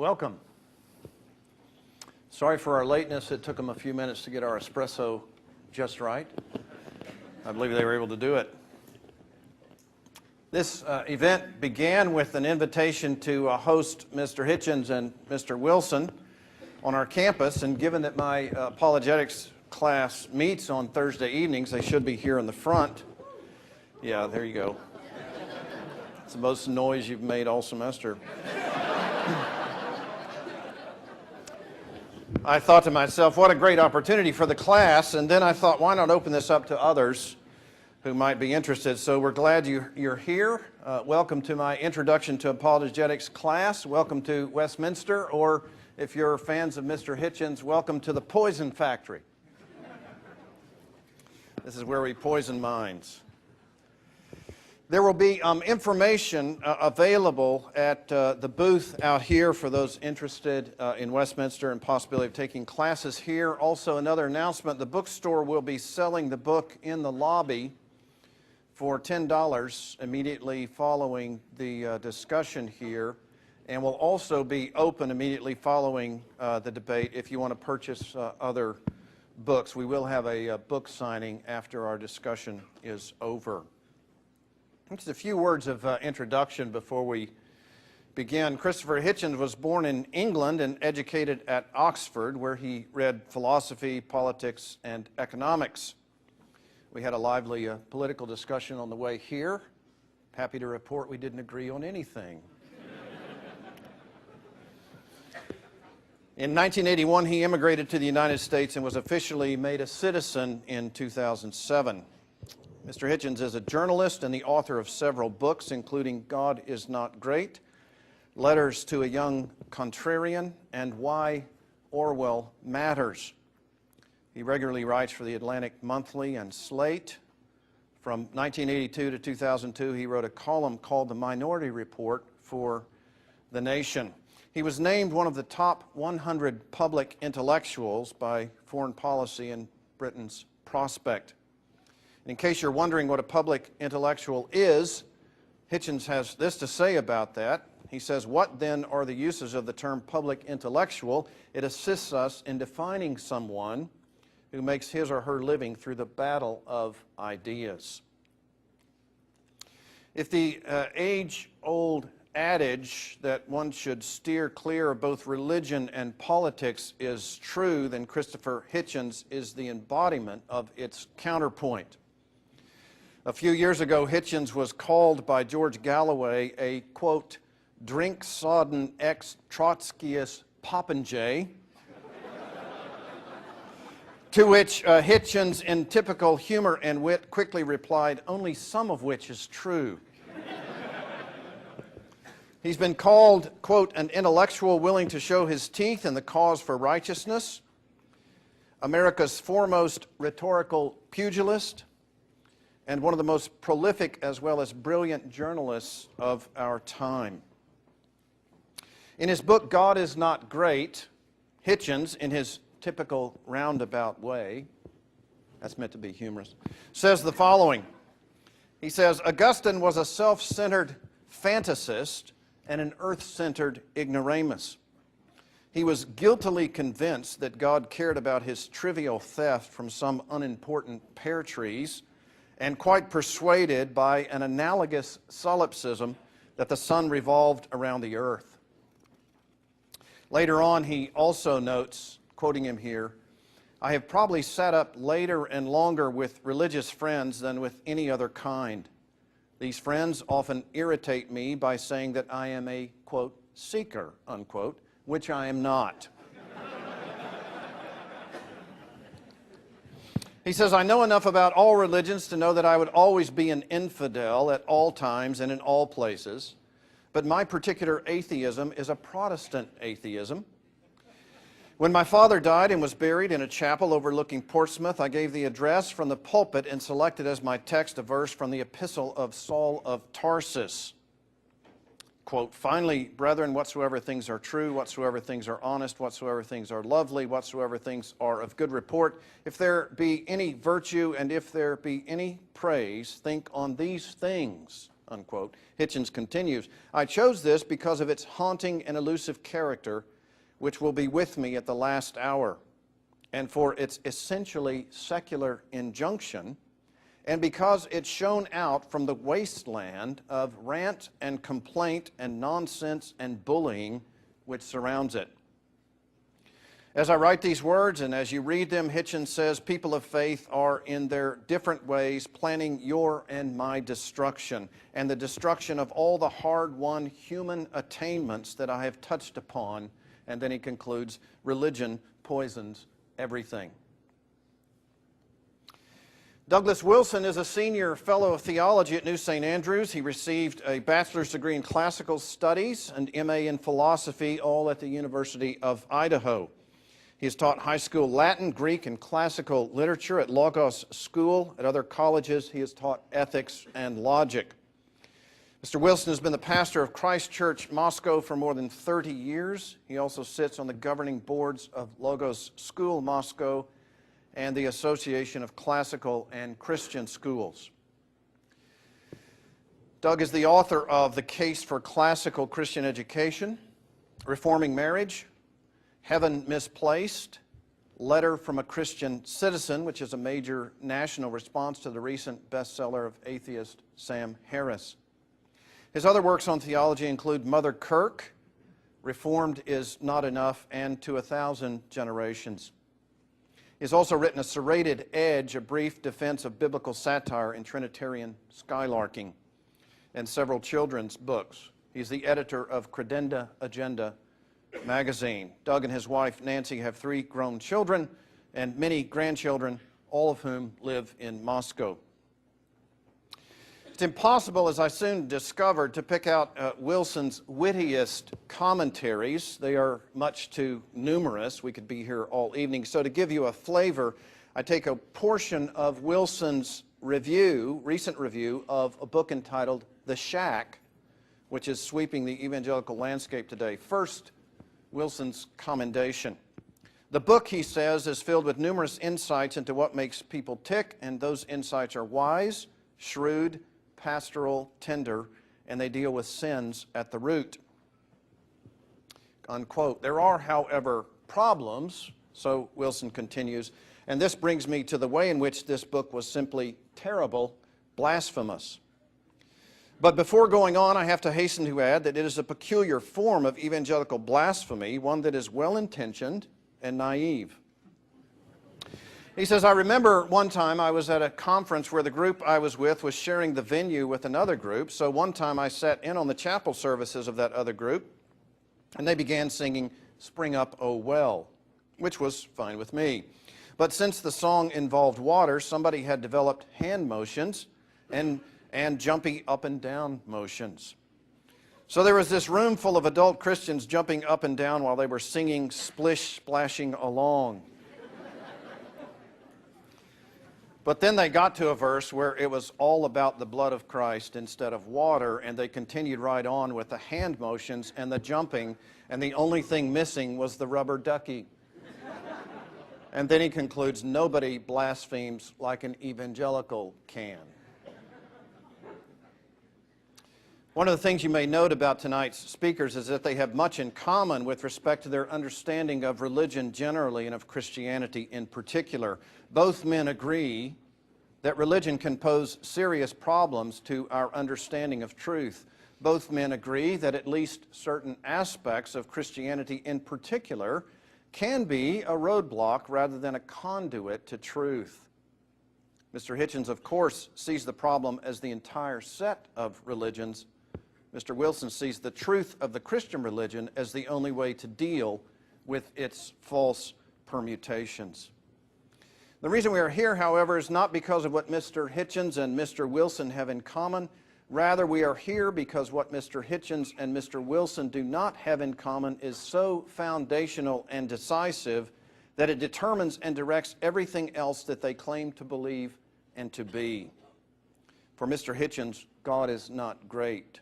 Welcome. Sorry for our lateness. It took them a few minutes to get our espresso just right. I believe they were able to do it. This event began with an invitation to host Mr. Hitchens and Mr. Wilson on our campus, and given that my apologetics class meets on Thursday evenings, they should be here in the front. Yeah, there you go. It's the most noise you've made all semester. I thought to myself, what a great opportunity for the class, and then I thought, why not open this up to others who might be interested? So we're glad you're here. Welcome to my Introduction to Apologetics class. Welcome to Westminster, or if you're fans of Mr. Hitchens, welcome to the Poison Factory. This is where we poison minds. There will be information available at the booth out here for those interested in Westminster and possibility of taking classes here. Also, another announcement, the bookstore will be selling the book in the lobby for $10 immediately following the discussion here, and will also be open immediately following the debate if you want to purchase other books. We will have a book signing after our discussion is over. Just a few words of introduction before we begin. Christopher Hitchens was born in England and educated at Oxford, where he read philosophy, politics, and economics. We had a lively political discussion on the way here. Happy to report we didn't agree on anything. In 1981, he immigrated to the United States and was officially made a citizen in 2007. Mr. Hitchens is a journalist and the author of several books, including God is Not Great, Letters to a Young Contrarian, and Why Orwell Matters. He regularly writes for the Atlantic Monthly and Slate. From 1982 to 2002, he wrote a column called The Minority Report for The Nation. He was named one of the top 100 public intellectuals by Foreign Policy and Britain's Prospect. In case you're wondering what a public intellectual is, Hitchens has this to say about that. He says, what then are the uses of the term public intellectual? It assists us in defining someone who makes his or her living through the battle of ideas. If the age-old adage that one should steer clear of both religion and politics is true, then Christopher Hitchens is the embodiment of its counterpoint. A few years ago, Hitchens was called by George Galloway a, quote, drink-sodden ex-Trotskyist popinjay, to which Hitchens, in typical humor and wit, quickly replied, only some of which is true. He's been called, quote, an intellectual willing to show his teeth in the cause for righteousness, America's foremost rhetorical pugilist, and one of the most prolific as well as brilliant journalists of our time. In his book, God is Not Great, Hitchens, in his typical roundabout way, that's meant to be humorous, says the following. He says, Augustine was a self-centered fantasist and an earth-centered ignoramus. He was guiltily convinced that God cared about his trivial theft from some unimportant pear trees, and quite persuaded by an analogous solipsism that the sun revolved around the earth. Later on, he also notes, quoting him here, I have probably sat up later and longer with religious friends than with any other kind. These friends often irritate me by saying that I am a, quote, seeker, unquote, which I am not. He says, I know enough about all religions to know that I would always be an infidel at all times and in all places, but my particular atheism is a Protestant atheism. When my father died and was buried in a chapel overlooking Portsmouth, I gave the address from the pulpit and selected as my text a verse from the epistle of Saul of Tarsus. Quote, finally, brethren, whatsoever things are true, whatsoever things are honest, whatsoever things are lovely, whatsoever things are of good report, if there be any virtue and if there be any praise, think on these things, unquote. Hitchens continues, I chose this because of its haunting and elusive character, which will be with me at the last hour, and for its essentially secular injunction, and because it's shone out from the wasteland of rant and complaint and nonsense and bullying which surrounds it. As I write these words and as you read them, Hitchens says, people of faith are in their different ways planning your and my destruction and the destruction of all the hard-won human attainments that I have touched upon. And then he concludes, religion poisons everything. Douglas Wilson is a senior fellow of theology at New St. Andrews. He received a bachelor's degree in classical studies and MA in philosophy, all at the University of Idaho. He has taught high school Latin, Greek, and classical literature at Logos School. At other colleges, he has taught ethics and logic. Mr. Wilson has been the pastor of Christ Church Moscow for more than 30 years. He also sits on the governing boards of Logos School Moscow and the Association of Classical and Christian Schools. Doug is the author of The Case for Classical Christian Education, Reforming Marriage, Heaven Misplaced, Letter from a Christian Citizen, which is a major national response to the recent bestseller of atheist Sam Harris. His other works on theology include Mother Kirk, Reformed is Not Enough, and To a Thousand Generations. He has also written A Serrated Edge, a brief defense of biblical satire in Trinitarian skylarking, and several children's books. He's the editor of Credenda Agenda magazine. Doug and his wife Nancy have 3 grown children and many grandchildren, all of whom live in Moscow. It's impossible, as I soon discovered, to pick out Wilson's wittiest commentaries. They are much too numerous. We could be here all evening. So to give you a flavor, I take a portion of Wilson's recent review of a book entitled The Shack, which is sweeping the evangelical landscape today. First, Wilson's commendation. The book, he says, is filled with numerous insights into what makes people tick, and those insights are wise, shrewd, pastoral, tender, and they deal with sins at the root. Unquote. There are, however, problems, so Wilson continues, and this brings me to the way in which this book was simply terrible, blasphemous. But before going on, I have to hasten to add that it is a peculiar form of evangelical blasphemy, one that is well-intentioned and naive. He says, I remember one time I was at a conference where the group I was with was sharing the venue with another group, so one time I sat in on the chapel services of that other group, and they began singing Spring Up, Oh Well, which was fine with me. But since the song involved water, somebody had developed hand motions and jumpy up and down motions. So there was this room full of adult Christians jumping up and down while they were singing Splish Splashing Along. But then they got to a verse where it was all about the blood of Christ instead of water, and they continued right on with the hand motions and the jumping, and the only thing missing was the rubber ducky. And then he concludes, nobody blasphemes like an evangelical can. One of the things you may note about tonight's speakers is that they have much in common with respect to their understanding of religion generally and of Christianity in particular. Both men agree that religion can pose serious problems to our understanding of truth. Both men agree that at least certain aspects of Christianity in particular can be a roadblock rather than a conduit to truth. Mr. Hitchens, of course, sees the problem as the entire set of religions. Mr. Wilson sees the truth of the Christian religion as the only way to deal with its false permutations. The reason we are here, however, is not because of what Mr. Hitchens and Mr. Wilson have in common. Rather, we are here because what Mr. Hitchens and Mr. Wilson do not have in common is so foundational and decisive that it determines and directs everything else that they claim to believe and to be. For Mr. Hitchens, God is not great.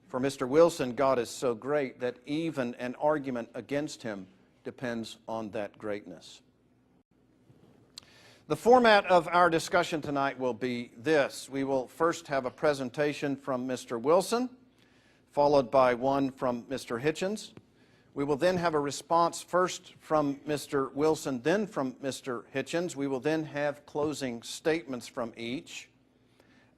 For Mr. Wilson, God is so great that even an argument against him depends on that greatness. The format of our discussion tonight will be this. We will first have a presentation from Mr. Wilson, followed by one from Mr. Hitchens. We will then have a response first from Mr. Wilson, then from Mr. Hitchens. We will then have closing statements from each,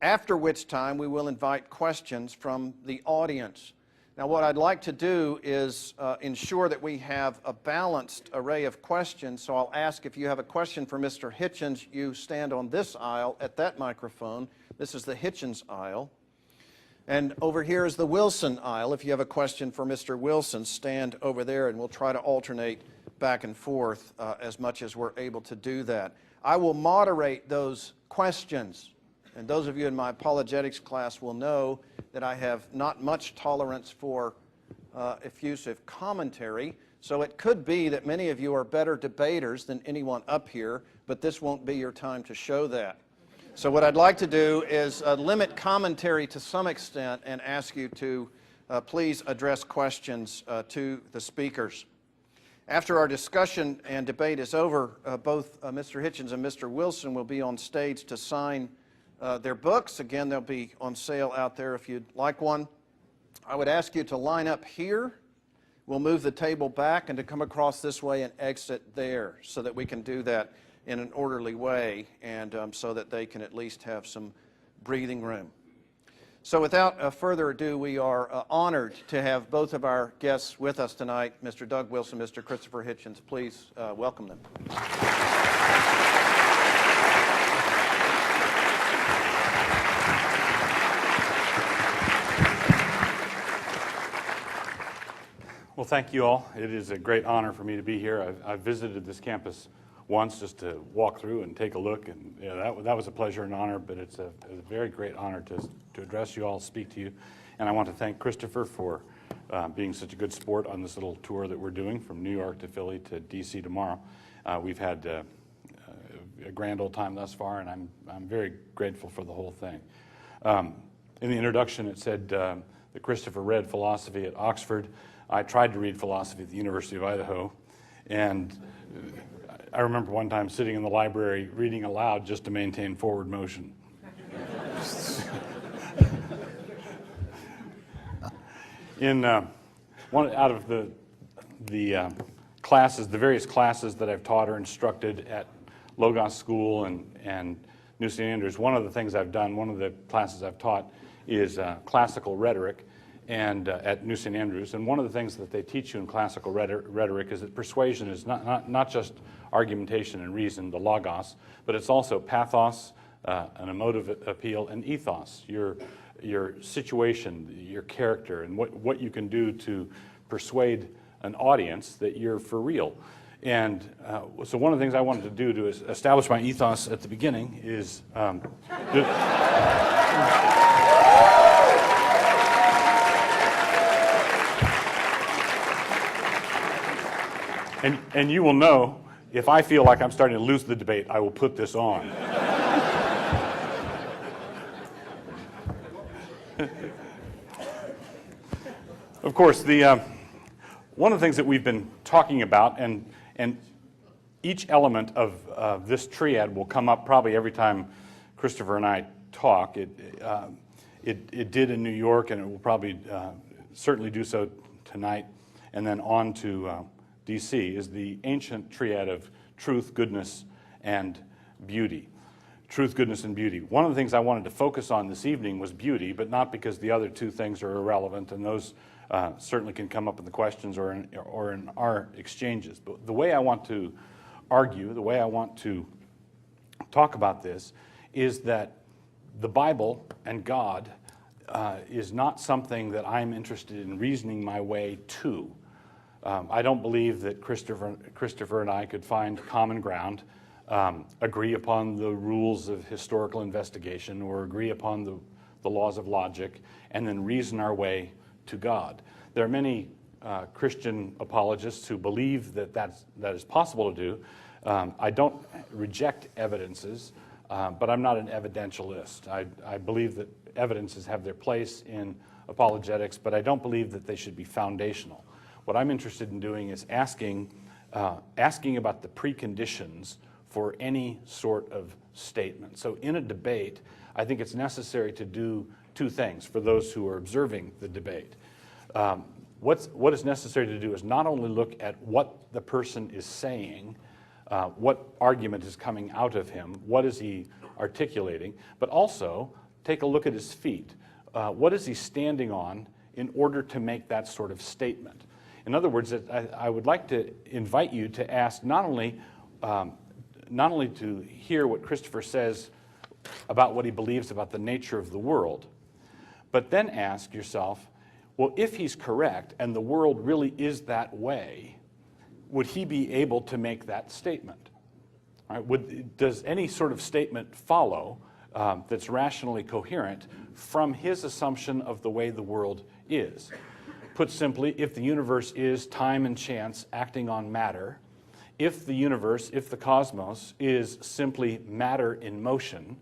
after which time we will invite questions from the audience. Now, what I'd like to do is ensure that we have a balanced array of questions, so I'll ask if you have a question for Mr. Hitchens, you stand on this aisle at that microphone. This is the Hitchens aisle. And over here is the Wilson aisle. If you have a question for Mr. Wilson, stand over there, and we'll try to alternate back and forth as much as we're able to do that. I will moderate those questions, and those of you in my apologetics class will know that I have not much tolerance for effusive commentary, so it could be that many of you are better debaters than anyone up here, but this won't be your time to show that. So what I'd like to do is limit commentary to some extent and ask you to please address questions to the speakers. After our discussion and debate is over, both Mr. Hitchens and Mr. Wilson will be on stage to sign their books. Again, they'll be on sale out there if you'd like one. I would ask you to line up here. We'll move the table back and to come across this way and exit there so that we can do that in an orderly way and so that they can at least have some breathing room. So without further ado, we are honored to have both of our guests with us tonight, Mr. Doug Wilson, Mr. Christopher Hitchens. Please welcome them. Well, thank you all. It is a great honor for me to be here. I've visited this campus once just to walk through and take a look, and that was a pleasure and honor, but it's a very great honor to address you all, speak to you. And I want to thank Christopher for being such a good sport on this little tour that we're doing from New York to Philly to D.C. tomorrow. We've had a grand old time thus far, and I'm very grateful for the whole thing. In the introduction, it said that Christopher read philosophy at Oxford. I tried to read philosophy at the University of Idaho, and I remember one time sitting in the library reading aloud just to maintain forward motion. In one out of the classes, the various classes that I've taught or instructed at Logos School and New St. Andrews, one of the things I've done, one of the classes I've taught is classical rhetoric and at New St. Andrews. And one of the things that they teach you in classical rhetoric is that persuasion is not just argumentation and reason, the logos, but it's also pathos, an emotive appeal, and ethos, your situation, your character, and what you can do to persuade an audience that you're for real. And so one of the things I wanted to do to establish my ethos at the beginning is and you will know, if I feel like I'm starting to lose the debate, I will put this on. Of course, one of the things that we've been talking about, and each element of this triad will come up probably every time Christopher and I talk. It did in New York, and it will probably certainly do so tonight, and then on to D.C., is the ancient triad of truth, goodness, and beauty. Truth, goodness, and beauty. One of the things I wanted to focus on this evening was beauty, but not because the other two things are irrelevant, and those certainly can come up in the questions or in our exchanges. But the way I want to argue, the way I want to talk about this, is that the Bible and God is not something that I'm interested in reasoning my way to. I don't believe that Christopher and I could find common ground, agree upon the rules of historical investigation, or agree upon the laws of logic, and then reason our way to God. There are many Christian apologists who believe that is possible to do. I don't reject evidences, but I'm not an evidentialist. I believe that evidences have their place in apologetics, but I don't believe that they should be foundational. What I'm interested in doing is asking about the preconditions for any sort of statement. So in a debate, I think it's necessary to do two things for those who are observing the debate. What is necessary to do is not only look at what the person is saying, what argument is coming out of him, what is he articulating, but also take a look at his feet. What is he standing on in order to make that sort of statement? In other words, I would like to invite you to ask not only to hear what Christopher says about what he believes about the nature of the world, but then ask yourself, well, if he's correct and the world really is that way, would he be able to make that statement? All right, does any sort of statement follow that's rationally coherent from his assumption of the way the world is? Put simply, if the universe is time and chance acting on matter, if the universe, if the cosmos is simply matter in motion,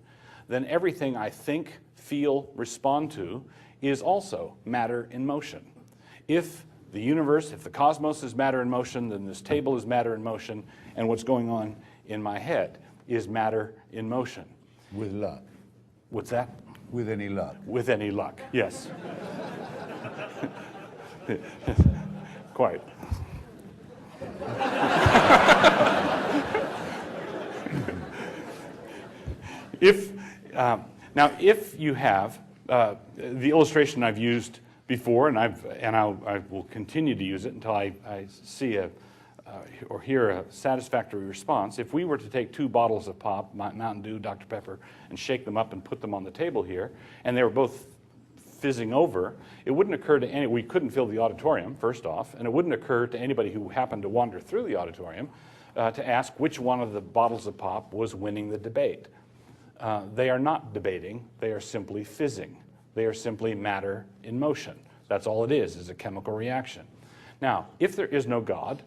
then everything I think, feel, respond to is also matter in motion. If the universe, if the cosmos is matter in motion, then this table is matter in motion, and what's going on in my head is matter in motion. With luck. What's that? With any luck. With any luck, yes. Quite. Now, if you have the illustration I've used before, and I will continue to use it until I see or hear a satisfactory response. If we were to take 2 bottles of pop, Mountain Dew, Dr. Pepper, and shake them up and put them on the table here, and they were both fizzing over, it wouldn't occur to we couldn't fill the auditorium, first off, and it wouldn't occur to anybody who happened to wander through the auditorium to ask which one of the bottles of pop was winning the debate. They are not debating, they are simply fizzing. They are simply matter in motion. That's all it is a chemical reaction. Now, if there is no God,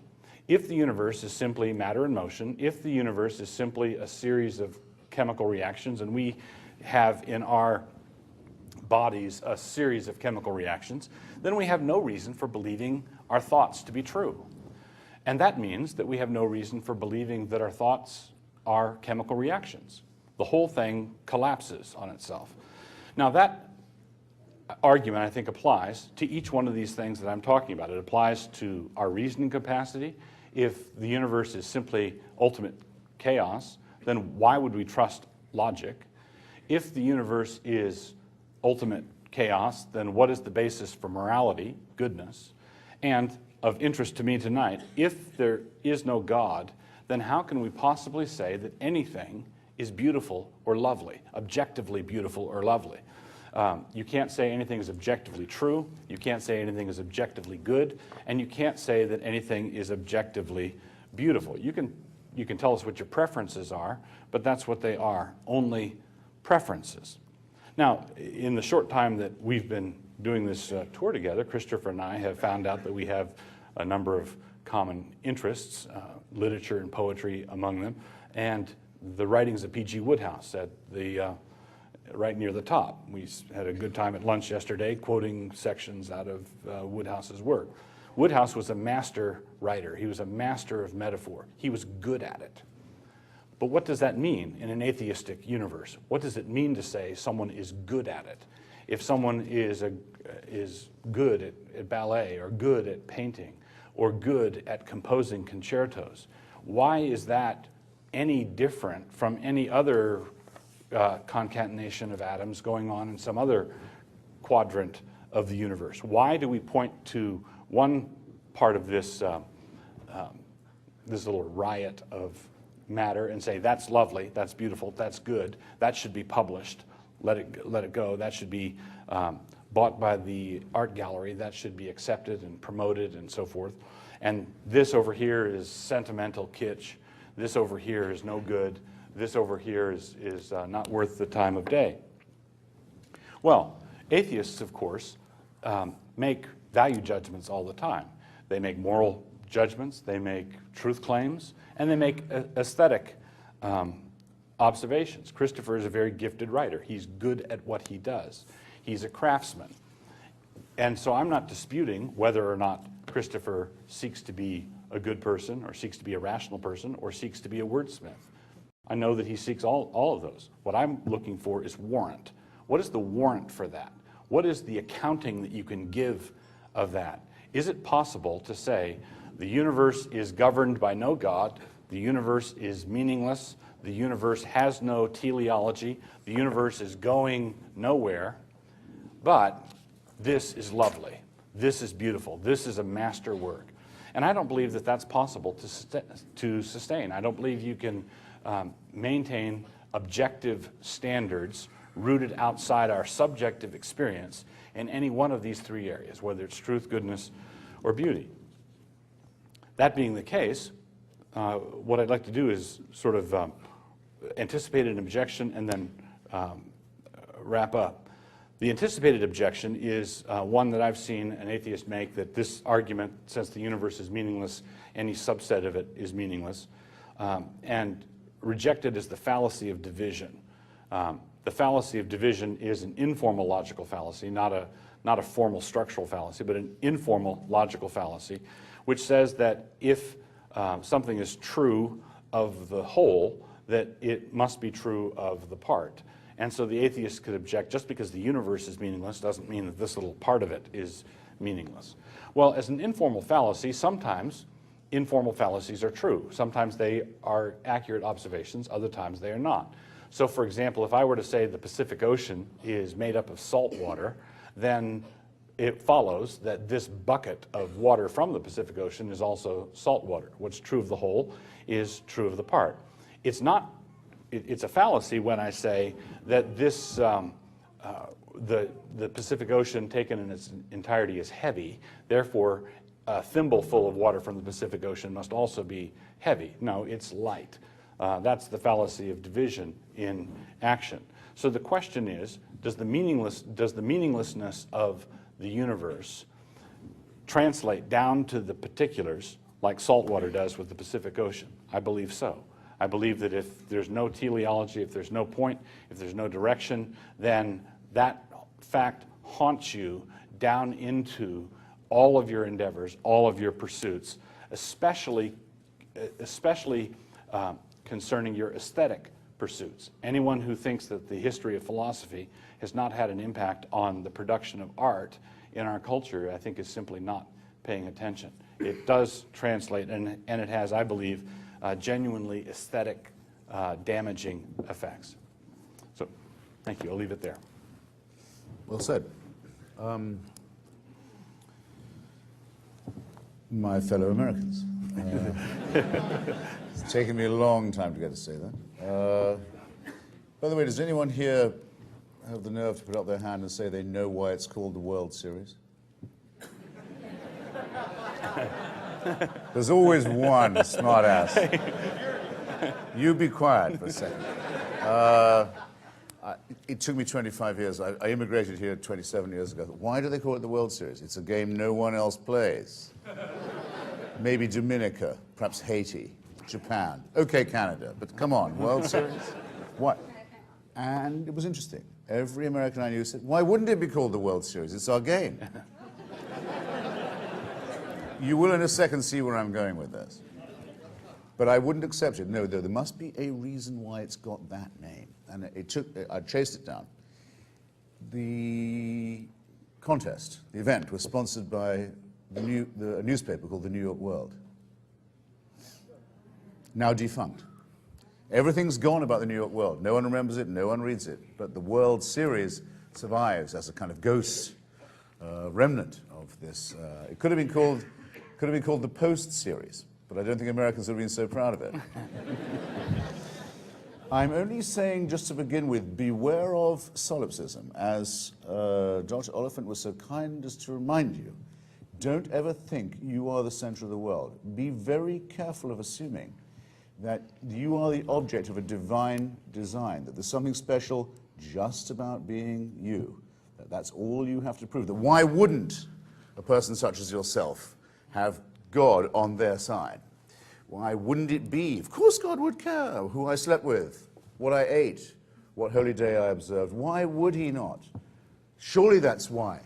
if the universe is simply matter in motion, if the universe is simply a series of chemical reactions, and we have in our bodies a series of chemical reactions, then we have no reason for believing our thoughts to be true. And that means that we have no reason for believing that our thoughts are chemical reactions. The whole thing collapses on itself. Now that argument, I think, applies to each one of these things that I'm talking about. It applies to our reasoning capacity. If the universe is simply ultimate chaos, then why would we trust logic? If the universe is ultimate chaos, then what is the basis for morality, goodness? And of interest to me tonight, if there is no God, then how can we possibly say that anything is beautiful or lovely, objectively beautiful or lovely? You can't say anything is objectively true, you can't say anything is objectively good, and you can't say that anything is objectively beautiful. You can tell us what your preferences are, but that's what they are, only preferences. Now, in the short time that we've been doing this tour together, Christopher and I have found out that we have a number of common interests, literature and poetry among them, and the writings of P.G. Wodehouse at the right near the top. We had a good time at lunch yesterday quoting sections out of Wodehouse's work. Wodehouse was a master writer. He was a master of metaphor. He was good at it. But what does that mean in an atheistic universe? What does it mean to say someone is good at it? If someone is good at ballet or good at painting or good at composing concertos, why is that any different from any other concatenation of atoms going on in some other quadrant of the universe? Why do we point to one part of this this little riot of matter and say that's lovely, that's beautiful, that's good, that should be published, let it go, that should be bought by the art gallery, that should be accepted and promoted and so forth, and this over here is sentimental kitsch, this over here is no good, this over here is not worth the time of day? Well, atheists, of course, make value judgments all the time. They make moral judgments, they make truth claims, and they make aesthetic observations. Christopher is a very gifted writer. He's good at what he does. He's a craftsman. And so I'm not disputing whether or not Christopher seeks to be a good person or seeks to be a rational person or seeks to be a wordsmith. I know that he seeks all of those. What I'm looking for is warrant. What is the warrant for that? What is the accounting that you can give of that? Is it possible to say the universe is governed by no God, the universe is meaningless, the universe has no teleology, the universe is going nowhere, but this is lovely, this is beautiful, this is a masterwork? And I don't believe that that's possible to sustain. I don't believe you can maintain objective standards rooted outside our subjective experience in any one of these three areas, whether it's truth, goodness, or beauty. That being the case, what I'd like to do is sort of anticipate an objection and then wrap up. The anticipated objection is one that I've seen an atheist make, that this argument, since the universe is meaningless, any subset of it is meaningless, and rejected as the fallacy of division. The fallacy of division is an informal logical fallacy, not a formal structural fallacy, but an informal logical fallacy, which says that if something is true of the whole, that it must be true of the part. And so the atheist could object, just because the universe is meaningless doesn't mean that this little part of it is meaningless. Well, as an informal fallacy, sometimes informal fallacies are true. Sometimes they are accurate observations, other times they are not. So for example, if I were to say the Pacific Ocean is made up of salt water, then it follows that this bucket of water from the Pacific Ocean is also salt water. What's true of the whole is true of the part. It's not, it's a fallacy when I say that this, the Pacific Ocean taken in its entirety is heavy, therefore a thimble full of water from the Pacific Ocean must also be heavy. No, it's light. That's the fallacy of division in action. So the question is, does the meaninglessness of the universe translate down to the particulars like salt water does with the Pacific Ocean? I believe so. I believe that if there's no teleology, if there's no point, if there's no direction, then that fact haunts you down into all of your endeavors, all of your pursuits, especially concerning your aesthetic pursuits. Anyone who thinks that the history of philosophy has not had an impact on the production of art in our culture, I think is simply not paying attention. It does translate, and it has, I believe, genuinely aesthetic damaging effects. So, thank you. I'll leave it there. Well said. My fellow Americans. It's taken me a long time to get to say that. By the way, does anyone here have the nerve to put up their hand and say they know why it's called the World Series? There's always one smart ass. You be quiet for a second. It took me 25 years. I immigrated here 27 years ago. Why do they call it the World Series? It's a game no one else plays. Maybe Dominica, perhaps Haiti, Japan. Okay, Canada, but come on, World Series? What? And it was interesting. Every American I knew said, why wouldn't it be called the World Series? It's our game. You will in a second see where I'm going with this. But I wouldn't accept it. No, there must be a reason why it's got that name. And I chased it down. The contest, the event, was sponsored by a newspaper called the New York World. Now defunct. Everything's gone about the New York World. No one remembers it, no one reads it. But the World Series survives as a kind of ghost remnant of this. It could have been called the Post Series, but I don't think Americans would have been so proud of it. I'm only saying, just to begin with, beware of solipsism, as Dr. Oliphint was so kind as to remind you. Don't ever think you are the center of the world. Be very careful of assuming that you are the object of a divine design, that there's something special just about being you, that that's all you have to prove. That why wouldn't a person such as yourself have God on their side? Why wouldn't it be? Of course God would care who I slept with, what I ate, what holy day I observed. Why would he not? Surely that's why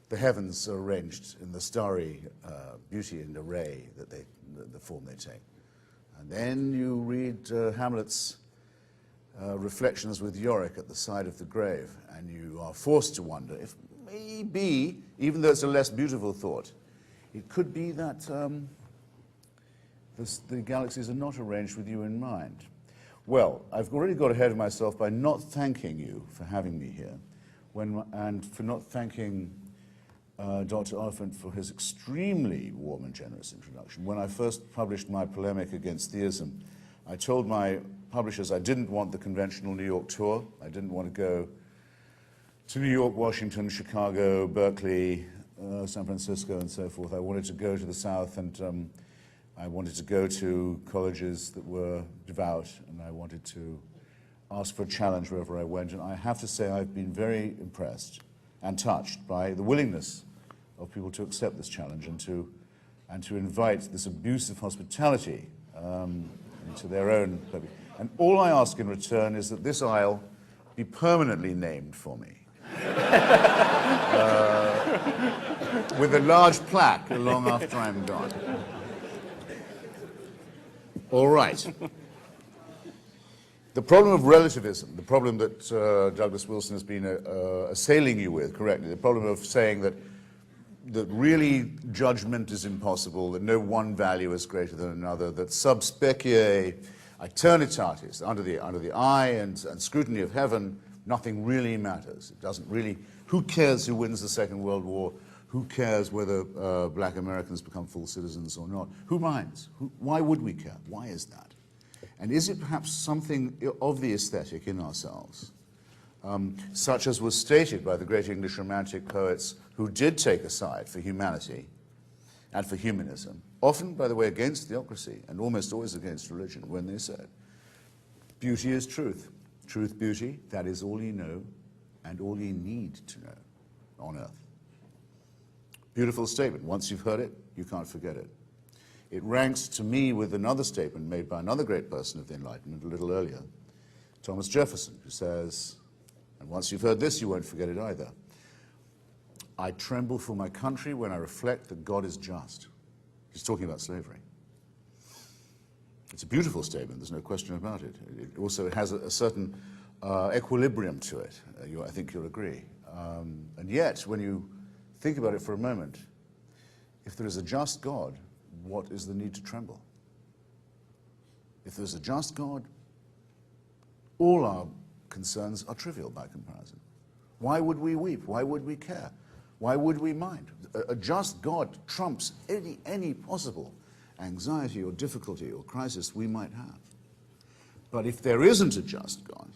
the heavens are arranged in the starry beauty and array that the form they take. And then you read Hamlet's reflections with Yorick at the side of the grave, and you are forced to wonder if maybe, even though it's a less beautiful thought, it could be that the galaxies are not arranged with you in mind. Well, I've already got ahead of myself by not thanking you for having me here, and for not thanking Dr. Oliphint for his extremely warm and generous introduction. When I first published my polemic against theism, I told my publishers I didn't want the conventional New York tour. I didn't want to go to New York, Washington, Chicago, Berkeley, San Francisco, and so forth. I wanted to go to the South, and I wanted to go to colleges that were devout, and I wanted to ask for a challenge wherever I went. And I have to say I've been very impressed and touched by the willingness of people to accept this challenge and to invite this abusive hospitality into their own. And all I ask in return is that this aisle be permanently named for me. With a large plaque long after I'm gone. All right. The problem of relativism, the problem that Douglas Wilson has been assailing you with correctly, the problem of saying that really judgment is impossible, that no one value is greater than another, that sub specie aeternitatis, under the eye and scrutiny of heaven, nothing really matters. It doesn't really, who cares who wins the Second World War? Who cares whether black Americans become full citizens or not? Who minds? Why would we care? Why is that? And is it perhaps something of the aesthetic in ourselves, such as was stated by the great English Romantic poets who did take a side for humanity and for humanism, often, by the way, against theocracy and almost always against religion, when they said, beauty is truth. Truth, beauty, that is all you know and all you need to know on earth. Beautiful statement. Once you've heard it, you can't forget it. It ranks to me with another statement made by another great person of the Enlightenment a little earlier, Thomas Jefferson, who says, and once you've heard this, you won't forget it either. I tremble for my country when I reflect that God is just. He's talking about slavery. It's a beautiful statement, there's no question about it. It also has a certain equilibrium to it, I think you'll agree. And yet, when you think about it for a moment, if there is a just God, what is the need to tremble? If there's a just God, all our concerns are trivial by comparison. Why would we weep? Why would we care? Why would we mind? A just God trumps any possible anxiety or difficulty or crisis we might have. But if there isn't a just God,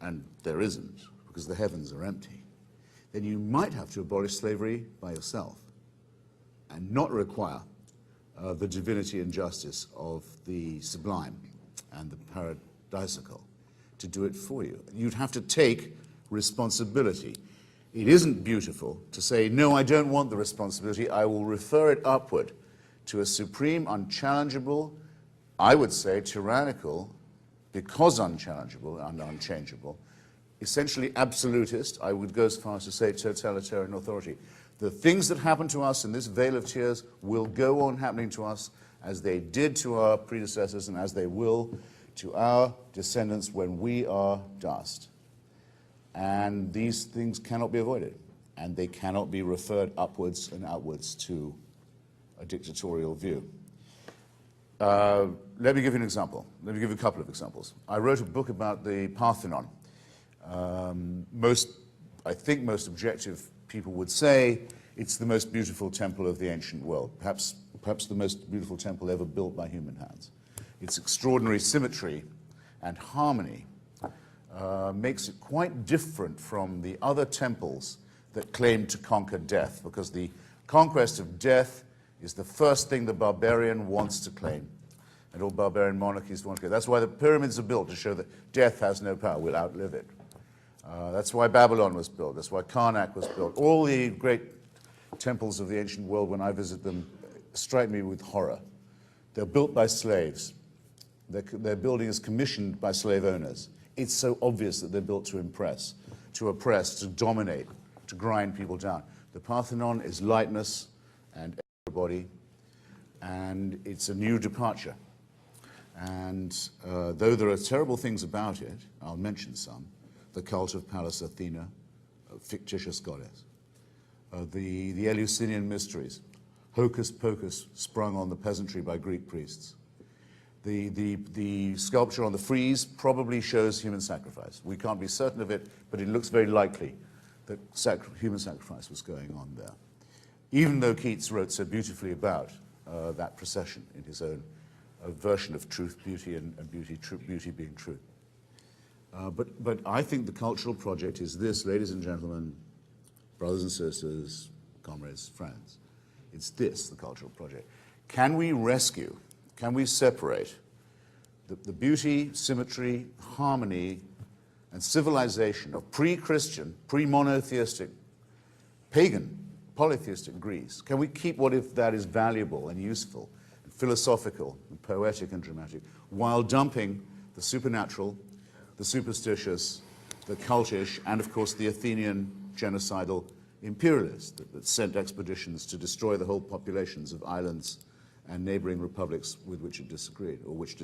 and there isn't, because the heavens are empty, then you might have to abolish slavery by yourself and not require the divinity and justice of the sublime and the paradisical to do it for you. You'd have to take responsibility. It isn't beautiful to say, no, I don't want the responsibility. I will refer it upward to a supreme, unchallengeable, I would say tyrannical, because unchallengeable and unchangeable, essentially absolutist, I would go as far as to say totalitarian authority. The things that happen to us in this vale of tears will go on happening to us as they did to our predecessors and as they will to our descendants when we are dust. And these things cannot be avoided, and they cannot be referred upwards and outwards to a dictatorial view. Let me give you an example. Let me give you a couple of examples. I wrote a book about the Parthenon. I think most objective people would say it's the most beautiful temple of the ancient world, perhaps the most beautiful temple ever built by human hands. Its extraordinary symmetry and harmony makes it quite different from the other temples that claim to conquer death, because the conquest of death is the first thing the barbarian wants to claim, and all barbarian monarchies want to claim. That's why the pyramids are built, to show that death has no power, we'll outlive it. That's why Babylon was built, that's why Karnak was built. All the great temples of the ancient world, when I visit them, strike me with horror. They're built by slaves. Their building is commissioned by slave owners. It's so obvious that they're built to impress, to oppress, to dominate, to grind people down. The Parthenon is lightness and everybody, and it's a new departure. And though there are terrible things about it, I'll mention some. The cult of Pallas Athena, a fictitious goddess. The Eleusinian mysteries, hocus pocus sprung on the peasantry by Greek priests. The sculpture on the frieze probably shows human sacrifice. We can't be certain of it, but it looks very likely that human sacrifice was going on there. Even though Keats wrote so beautifully about that procession in his own version of truth, beauty, and beauty being truth. But I think the cultural project is this, ladies and gentlemen, brothers and sisters, comrades, friends. It's this, the cultural project. Can we rescue, can we separate the beauty, symmetry, harmony, and civilization of pre-Christian, pre-monotheistic, pagan, polytheistic Greece? Can we keep what if that is valuable and useful, and philosophical, and poetic and dramatic, while dumping the supernatural, the superstitious, the cultish, and of course the Athenian genocidal imperialists that sent expeditions to destroy the whole populations of islands and neighboring republics with which it disagreed, or which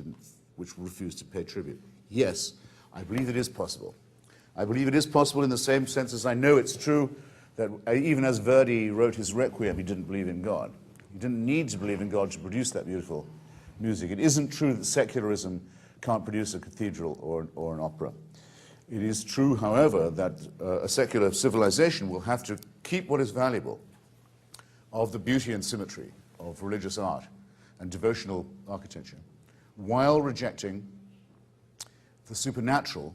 refused to pay tribute? Yes, I believe it is possible. I believe it is possible in the same sense as I know it's true that even as Verdi wrote his Requiem, he didn't believe in God. He didn't need to believe in God to produce that beautiful music. It isn't true that secularism can't produce a cathedral or an opera. It is true, however, that a secular civilization will have to keep what is valuable of the beauty and symmetry of religious art and devotional architecture, while rejecting the supernatural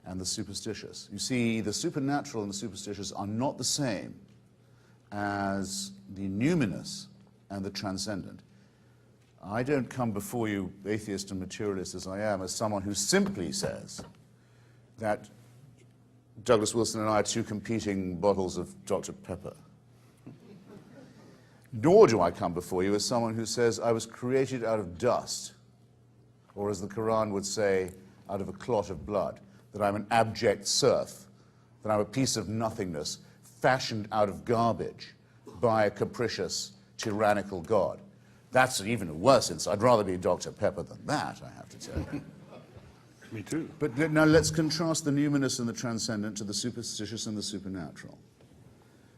and the superstitious. You see, the supernatural and the superstitious are not the same as the numinous and the transcendent. I don't come before you, atheist and materialist as I am, as someone who simply says that Douglas Wilson and I are two competing bottles of Dr. Pepper. Nor do I come before you as someone who says I was created out of dust, or as the Quran would say, out of a clot of blood, that I'm an abject serf, that I'm a piece of nothingness fashioned out of garbage by a capricious, tyrannical God. That's even a worse insult. I'd rather be Dr. Pepper than that, I have to tell you. Me too. But now let's contrast the numinous and the transcendent to the superstitious and the supernatural.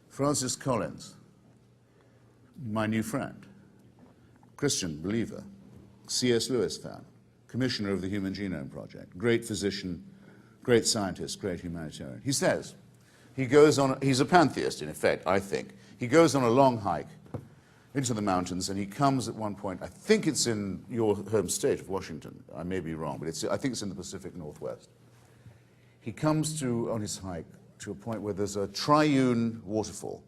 Francis Collins, my new friend, Christian believer, C.S. Lewis fan, commissioner of the Human Genome Project, great physician, great scientist, great humanitarian. He says, he's a pantheist in effect, I think. He goes on a long hike into the mountains, and he comes at one point, I think it's in your home state of Washington, I may be wrong, but I think it's in the Pacific Northwest. He comes on his hike to a point where there's a triune waterfall,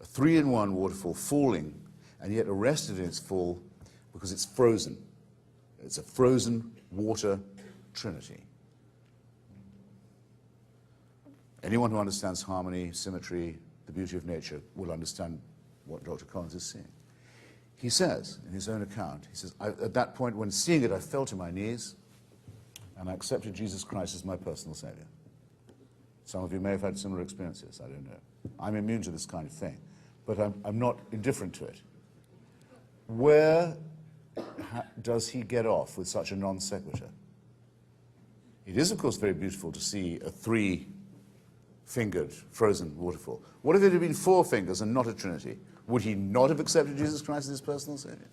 a 3-in-1 waterfall falling, and yet arrested in its fall because it's frozen. It's a frozen water trinity. Anyone who understands harmony, symmetry, the beauty of nature will understand what Dr. Collins is saying. He says, in his own account, he says, at that point, when seeing it, I fell to my knees, and I accepted Jesus Christ as my personal Savior. Some of you may have had similar experiences, I don't know. I'm immune to this kind of thing, but I'm not indifferent to it. Where does he get off with such a non sequitur? It is, of course, very beautiful to see a 3-fingered frozen waterfall. What if it had been 4 fingers and not a trinity? Would he not have accepted Jesus Christ as his personal Savior?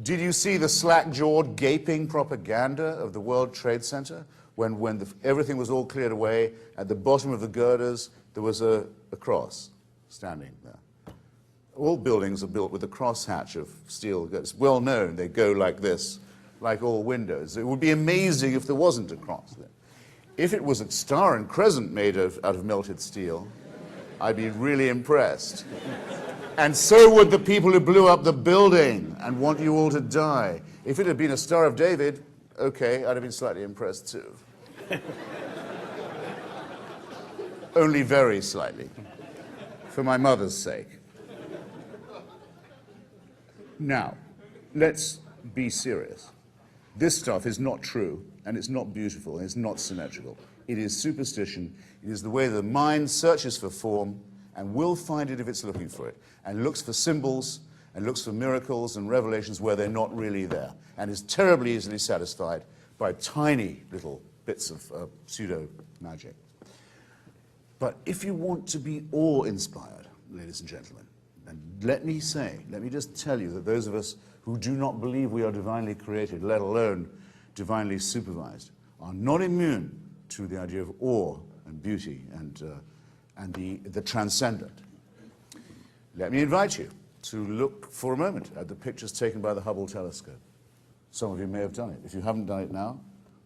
Did you see the slack-jawed, gaping propaganda of the World Trade Center when everything was all cleared away? At the bottom of the girders, there was a cross standing there. All buildings are built with a crosshatch of steel. It's well known they go like this, like all windows. It would be amazing if there wasn't a cross there. If it was a star and crescent made out of melted steel, I'd be really impressed. And so would the people who blew up the building and want you all to die. If it had been a Star of David, okay, I'd have been slightly impressed too. Only very slightly, for my mother's sake. Now, let's be serious. This stuff is not true, and it's not beautiful, and it's not symmetrical. It is superstition. It is the way the mind searches for form and will find it if it's looking for it, and looks for symbols and looks for miracles and revelations where they're not really there, and is terribly easily satisfied by tiny little bits of pseudo-magic. But if you want to be awe-inspired, ladies and gentlemen, and let me just tell you that those of us who do not believe we are divinely created, let alone divinely supervised, are not immune to the idea of awe and beauty and the transcendent. Let me invite you to look for a moment at the pictures taken by the Hubble telescope. Some of you may have done it. If you haven't done it now,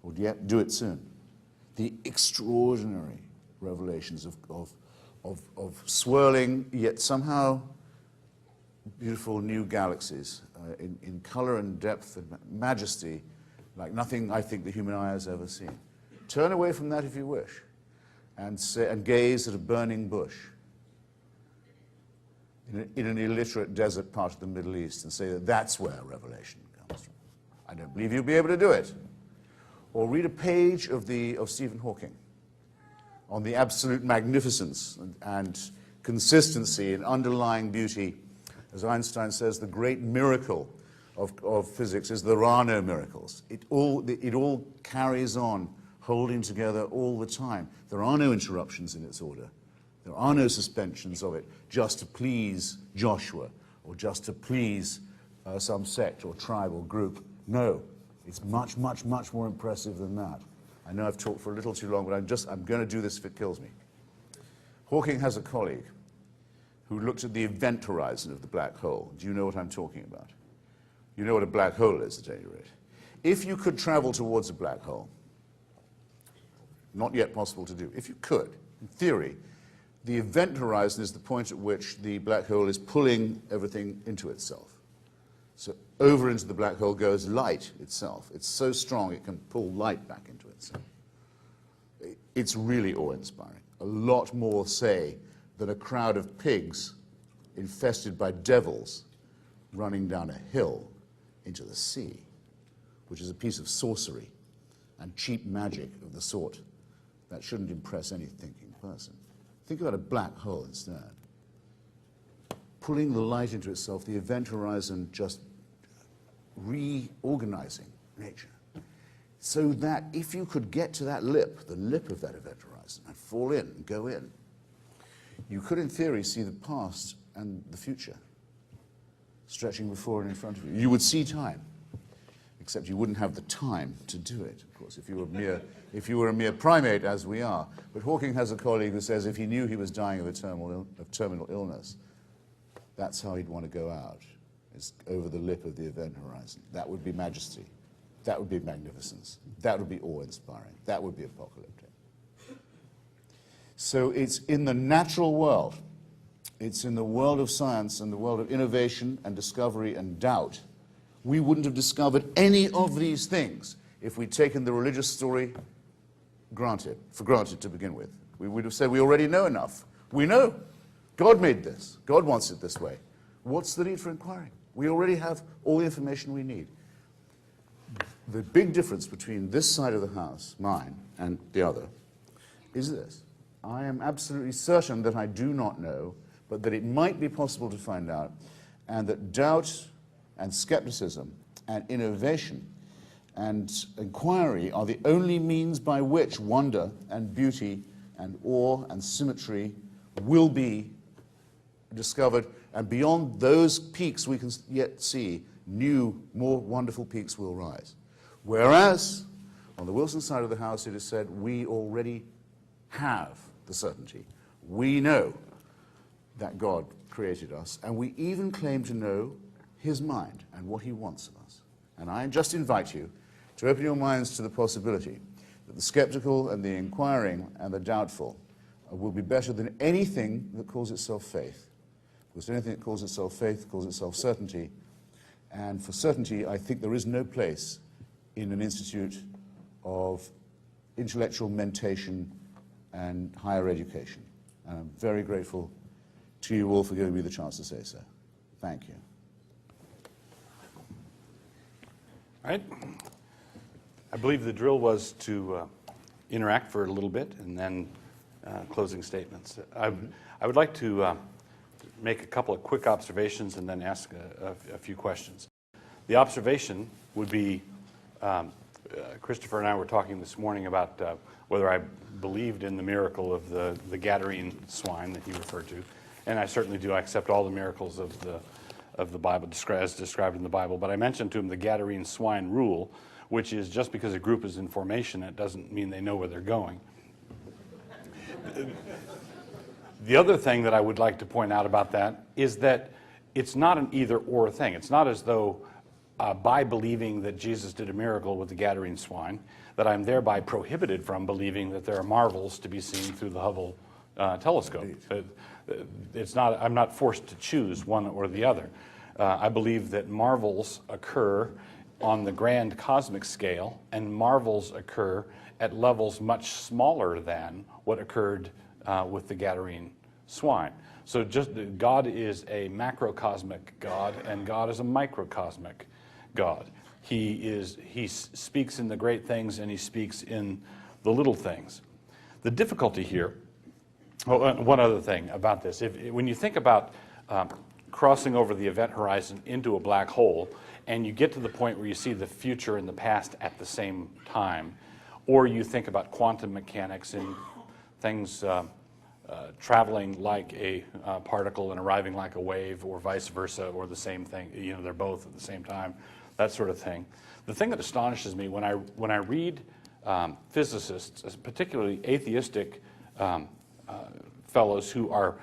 or yet, do it soon. The extraordinary revelations of swirling, yet somehow beautiful new galaxies in color and depth and majesty like nothing I think the human eye has ever seen. Turn away from that if you wish and gaze at a burning bush in an illiterate desert part of the Middle East and say that that's where revelation comes from. I don't believe you'll be able to do it. Or read a page of Stephen Hawking on the absolute magnificence and consistency and underlying beauty. As Einstein says, the great miracle of physics is there are no miracles. It all carries on, holding together all the time. There are no interruptions in its order. There are no suspensions of it just to please Joshua or just to please some sect or tribe or group. No, it's much, much, much more impressive than that. I know I've talked for a little too long, but I'm going to do this if it kills me. Hawking has a colleague who looked at the event horizon of the black hole. Do you know what I'm talking about? You know what a black hole is, at any rate. If you could travel towards a black hole, not yet possible to do, if you could, in theory, the event horizon is the point at which the black hole is pulling everything into itself. So over into the black hole goes light itself. It's so strong it can pull light back into itself. It's really awe-inspiring. A lot more, say, than a crowd of pigs infested by devils running down a hill into the sea, which is a piece of sorcery and cheap magic of the sort that shouldn't impress any thinking person. Think about a black hole instead. Pulling the light into itself, the event horizon just reorganizing nature. So that if you could get to that lip, the lip of that event horizon, and fall in and go in, you could in theory see the past and the future stretching before and in front of you. You would see time, except you wouldn't have the time to do it, of course, if you were a mere primate, as we are. But Hawking has a colleague who says if he knew he was dying of terminal illness, that's how he'd want to go out, is over the lip of the event horizon. That would be majesty. That would be magnificence. That would be awe-inspiring. That would be apocalyptic. So it's in the natural world, it's in the world of science and the world of innovation and discovery and doubt. We wouldn't have discovered any of these things if we'd taken the religious story for granted to begin with. We would have said we already know enough. We know. God made this. God wants it this way. What's the need for inquiring? We already have all the information we need. The big difference between this side of the house, mine, and the other, is this. I am absolutely certain that I do not know, but that it might be possible to find out, and that doubt and skepticism and innovation and inquiry are the only means by which wonder and beauty and awe and symmetry will be discovered, and beyond those peaks we can yet see, new, more wonderful peaks will rise. Whereas, on the Wilson side of the house, it is said, we already have the certainty. We know that God created us, and we even claim to know his mind and what he wants of us. And I just invite you to open your minds to the possibility that the skeptical and the inquiring and the doubtful will be better than anything that calls itself faith. Because anything that calls itself faith calls itself certainty. And for certainty, I think there is no place in an institute of intellectual mentation and higher education. And I'm very grateful to you all for giving me the chance to say so. Thank you. All right. I believe the drill was to interact for a little bit and then closing statements. I would like to make a couple of quick observations and then ask a few questions. The observation would be, Christopher and I were talking this morning about whether I believed in the miracle of the Gadarene swine that he referred to, and I certainly do. I accept all the miracles of the Bible as described in the Bible. But I mentioned to him the Gadarene swine rule, which is just because a group is in formation, it doesn't mean they know where they're going. The other thing that I would like to point out about that is that it's not an either-or thing. It's not as though by believing that Jesus did a miracle with the Gadarene swine, that I'm thereby prohibited from believing that there are marvels to be seen through the Hubble telescope. It's not, I'm not forced to choose one or the other. I believe that marvels occur on the grand cosmic scale, and marvels occur at levels much smaller than what occurred with the Gadarene swine. So just God is a macrocosmic God, and God is a microcosmic God. He speaks in the great things, and he speaks in the little things. The difficulty here, one other thing about this, when you think about crossing over the event horizon into a black hole, and you get to the point where you see the future and the past at the same time, or you think about quantum mechanics and things traveling like a particle and arriving like a wave, or vice versa, or the same thing, they're both at the same time, that sort of thing. The thing that astonishes me when I read physicists, particularly atheistic fellows who are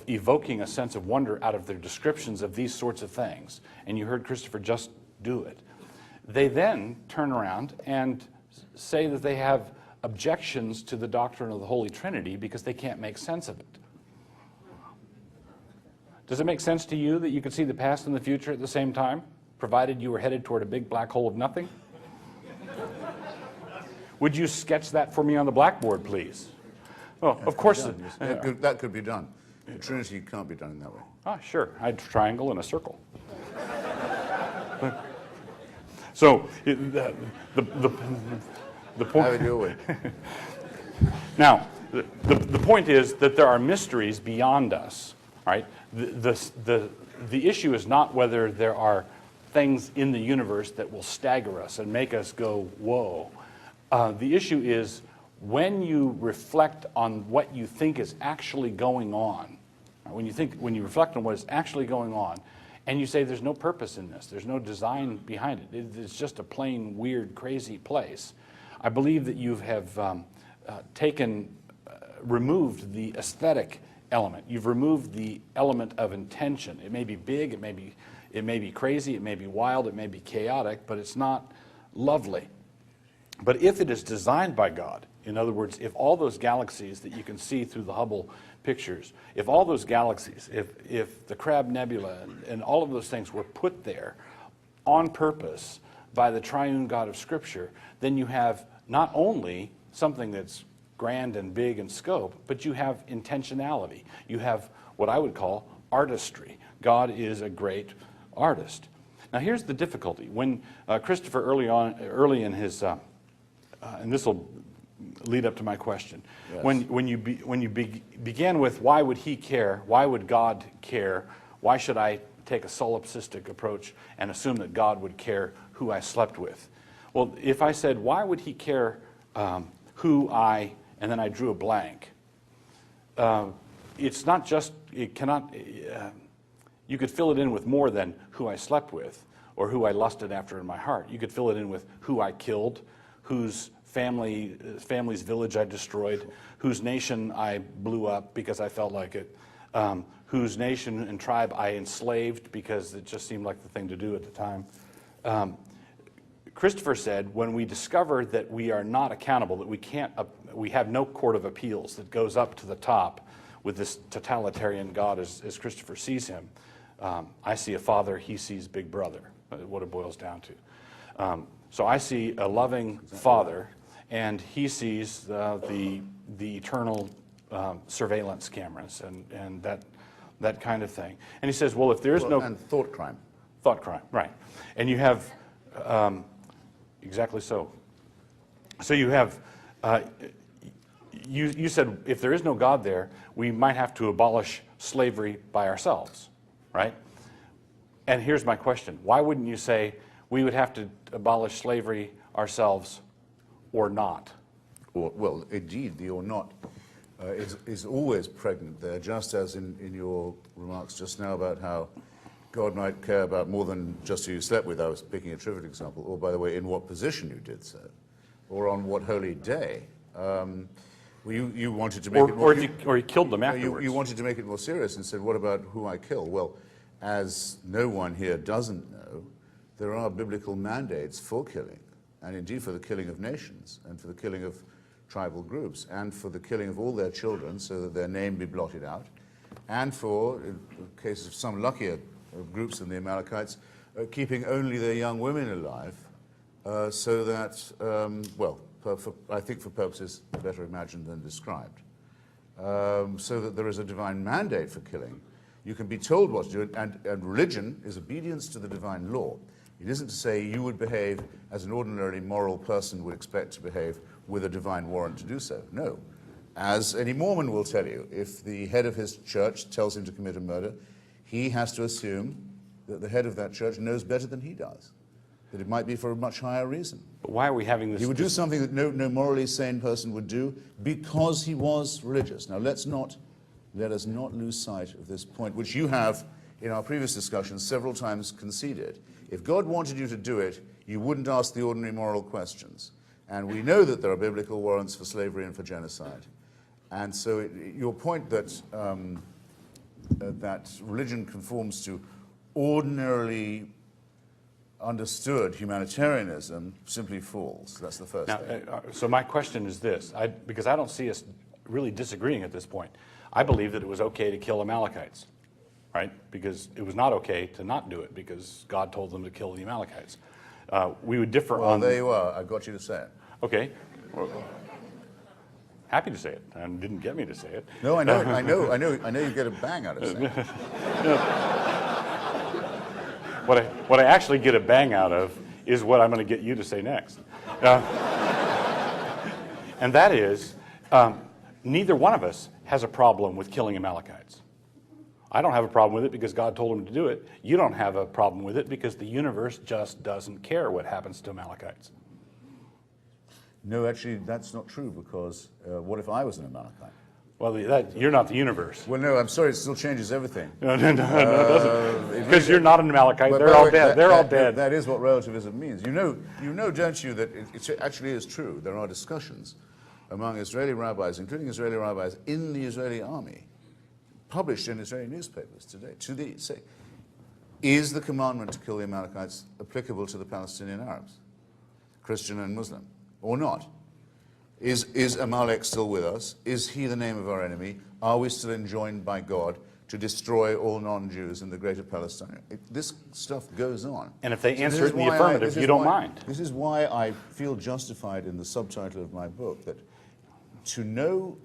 evoking a sense of wonder out of their descriptions of these sorts of things, and you heard Christopher just do it, they then turn around and say that they have objections to the doctrine of the Holy Trinity because they can't make sense of it. Does it make sense to you that you could see the past and the future at the same time, provided you were headed toward a big black hole of nothing? Would you sketch that for me on the blackboard, please? Well, of course. That could be done. The Trinity can't be done in that way. Ah, sure. I had a triangle and a circle. So the point. Have it your way. Now, the point is that there are mysteries beyond us. Right? The issue is not whether there are things in the universe that will stagger us and make us go, whoa. The issue is when you reflect on what you think is actually going on, when you reflect on what is actually going on, and you say there's no purpose in this, there's no design behind it, it's just a plain, weird, crazy place, I believe that you have removed the aesthetic element. You've removed the element of intention. It may be big, it may be crazy, it may be wild, it may be chaotic, but it's not lovely. But if it is designed by God, in other words, if all those galaxies that you can see through the Hubble pictures, if all those galaxies, if the Crab Nebula and all of those things were put there on purpose by the triune God of Scripture, then you have not only something that's grand and big in scope, but you have intentionality. You have what I would call artistry. God is a great artist. Now here's the difficulty. When Christopher early in his, and this will lead up to my question. Yes. When you began with why would he care? Why would God care? Why should I take a solipsistic approach and assume that God would care who I slept with? Well, if I said why would he care who I, and then I drew a blank, it's not just, it cannot, you could fill it in with more than who I slept with or who I lusted after in my heart. You could fill it in with who I killed, whose family's village I destroyed, whose nation I blew up because I felt like it, whose nation and tribe I enslaved because it just seemed like the thing to do at the time. Christopher said, when we discover that we are not accountable, that we have no court of appeals that goes up to the top with this totalitarian God as Christopher sees him, I see a father, he sees Big Brother, what it boils down to. So I see a loving father, and he sees the eternal surveillance cameras and that kind of thing. And he says, well, if there's no... And thought crime. Thought crime, right. And you have... exactly so. So you have, you said if there is no God there, we might have to abolish slavery by ourselves, right? And here's my question. Why wouldn't you say we would have to abolish slavery ourselves or not? Well, indeed, the or not is always pregnant there, just as in your remarks just now about how God might care about more than just who you slept with. I was picking a trivial example. Or, by the way, in what position you did so, or on what holy day. You wanted to make it more... Or you killed them afterwards. You wanted to make it more serious and said, what about who I kill? Well, as no one here doesn't know, there are biblical mandates for killing, and indeed for the killing of nations, and for the killing of tribal groups, and for the killing of all their children so that their name be blotted out, and for, in the case of some luckier groups than the Amalekites, keeping only their young women alive, so that, I think for purposes better imagined than described, so that there is a divine mandate for killing. You can be told what to do, and religion is obedience to the divine law. It isn't to say you would behave as an ordinarily moral person would expect to behave with a divine warrant to do so. No. As any Mormon will tell you, if the head of his church tells him to commit a murder, he has to assume that the head of that church knows better than he does, that it might be for a much higher reason. But why are we having this? He would do something that no morally sane person would do because he was religious. Now, let us not lose sight of this point, which you have, in our previous discussions, several times conceded. If God wanted you to do it, you wouldn't ask the ordinary moral questions. And we know that there are biblical warrants for slavery and for genocide. And so your point that, that religion conforms to ordinarily understood humanitarianism simply falls. That's the first thing. So my question is this, because I don't see us really disagreeing at this point. I believe that it was okay to kill Amalekites, right? Because it was not okay to not do it because God told them to kill the Amalekites. We would differ on... Well, there you are. I got you to say it. Okay. Happy to say it, and didn't get me to say it. No, I know you get a bang out of saying it. What I actually get a bang out of is what I'm going to get you to say next. And that is, neither one of us has a problem with killing Amalekites. I don't have a problem with it because God told him to do it. You don't have a problem with it because the universe just doesn't care what happens to Amalekites. No, actually, that's not true, because what if I was an Amalekite? Well, you're not the universe. Well, no, I'm sorry, it still changes everything. No, it doesn't. Because you're not an Amalekite. They're all dead. They're all dead. That is what relativism means. You know, don't you, that it actually is true. There are discussions among Israeli rabbis, including Israeli rabbis in the Israeli army, published in Israeli newspapers today, to say, is the commandment to kill the Amalekites applicable to the Palestinian Arabs, Christian and Muslim, or not? Is Amalek still with us? Is he the name of our enemy? Are we still enjoined by God to destroy all non-Jews in the greater Palestine? This stuff goes on. And if they answer it in the affirmative, you don't mind. This is why I feel justified in the subtitle of my book, that to no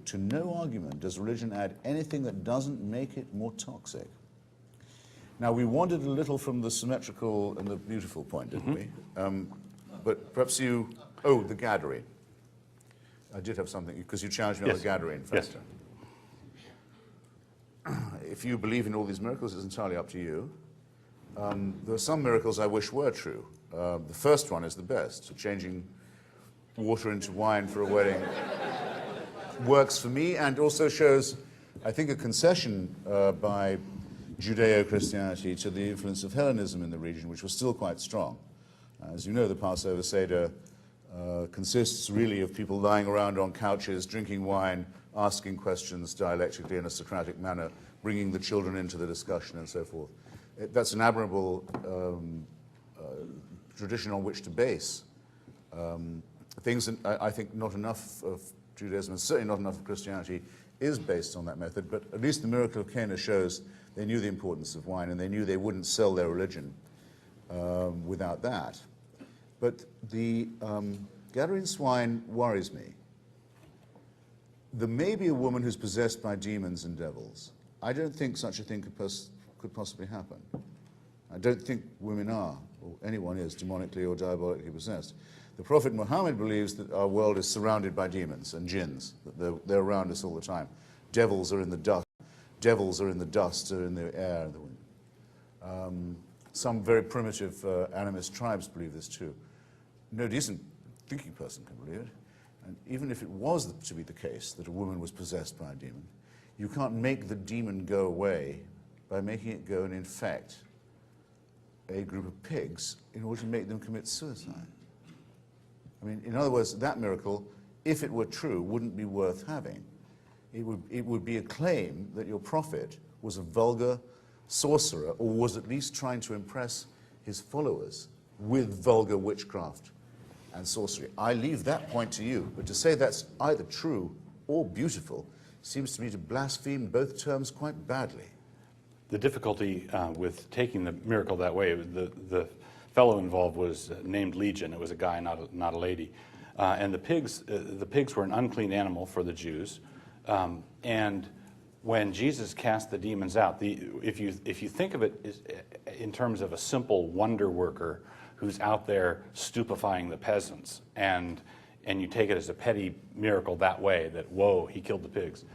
argument does religion add anything that doesn't make it more toxic. Now, we wandered a little from the symmetrical and the beautiful point, didn't we? But perhaps the Gadarene. I did have something, because you challenged me on the Gadarene factor. Yes. If you believe in all these miracles, it's entirely up to you. There are some miracles I wish were true. The first one is the best. So changing water into wine for a wedding works for me, and also shows, I think, a concession by Judeo-Christianity to the influence of Hellenism in the region, which was still quite strong. As you know, the Passover Seder consists really of people lying around on couches, drinking wine, asking questions dialectically in a Socratic manner, bringing the children into the discussion and so forth. That's an admirable tradition on which to base things. And I think not enough of Judaism, and certainly not enough of Christianity, is based on that method. But at least the miracle of Cana shows they knew the importance of wine, and they knew they wouldn't sell their religion without that. But the Gadarene swine worries me. There may be a woman who's possessed by demons and devils. I don't think such a thing could possibly happen. I don't think women are, or anyone is, demonically or diabolically possessed. The Prophet Muhammad believes that our world is surrounded by demons and jinns, that they're around us all the time. Devils are in the dust. devils are in the dust, are in the air, and the wind. Some very primitive animist tribes believe this too. No decent thinking person can believe it. And even if it was to be the case that a woman was possessed by a demon, you can't make the demon go away by making it go and infect a group of pigs in order to make them commit suicide. I mean, in other words, that miracle, if it were true, wouldn't be worth having. It would be a claim that your prophet was a vulgar sorcerer, or was at least trying to impress his followers with vulgar witchcraft and sorcery. I leave that point to you, but to say that's either true or beautiful seems to me to blaspheme both terms quite badly. The difficulty with taking the miracle that way, the fellow involved was named Legion. It was a guy, not a lady. And the pigs were an unclean animal for the Jews. And when Jesus cast the demons out, if you think of it in terms of a simple wonder worker who's out there stupefying the peasants, and you take it as a petty miracle that way, that whoa, he killed the pigs,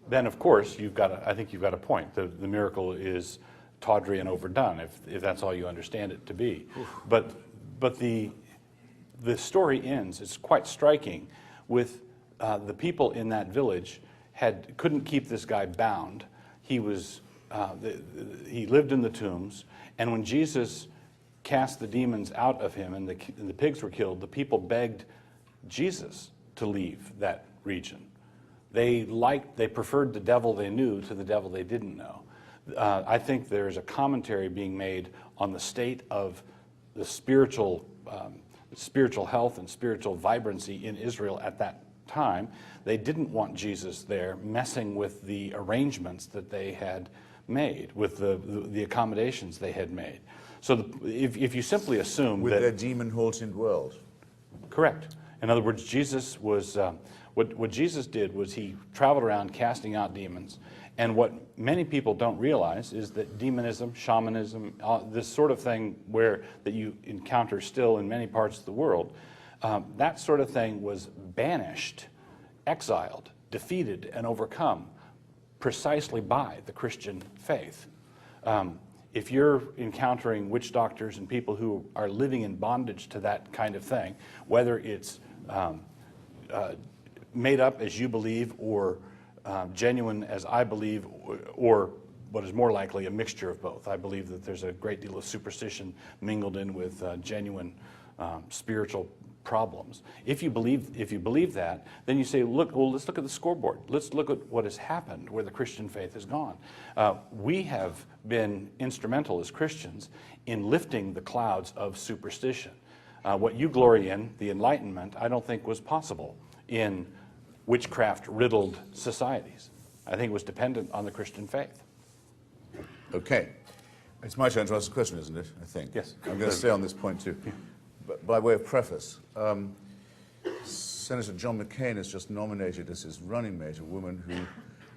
then of course I think you've got a point. The miracle is tawdry and overdone if that's all you understand it to be. But the story ends. It's quite striking with the people in that village couldn't keep this guy bound. He lived in the tombs, and when Jesus cast the demons out of him and the pigs were killed, the people begged Jesus to leave that region. They preferred the devil they knew to the devil they didn't know. I think there's a commentary being made on the state of the spiritual health and spiritual vibrancy in Israel at that time. They didn't want Jesus there messing with the arrangements that they had made, with the accommodations they had made. So if you simply assume with that... their demon-haunted world. Correct. In other words, Jesus was... What Jesus did was he traveled around casting out demons, and what many people don't realize is that demonism, shamanism, this sort of thing that you encounter still in many parts of the world, that sort of thing was banished, exiled, defeated, and overcome precisely by the Christian faith. If you're encountering witch doctors and people who are living in bondage to that kind of thing, whether it's made up as you believe, or genuine as I believe, or what is more likely, a mixture of both. I believe that there's a great deal of superstition mingled in with genuine spiritual problems. If you believe that, then you say, look, well, let's look at the scoreboard. Let's look at what has happened, where the Christian faith has gone. We have been instrumental as Christians in lifting the clouds of superstition. What you glory in, the Enlightenment, I don't think was possible in witchcraft-riddled societies. I think it was dependent on the Christian faith. Okay. It's my turn to ask a question, isn't it? I think. Yes. I'm going to stay on this point too. But by way of preface, Senator John McCain has just nominated as his running mate a woman who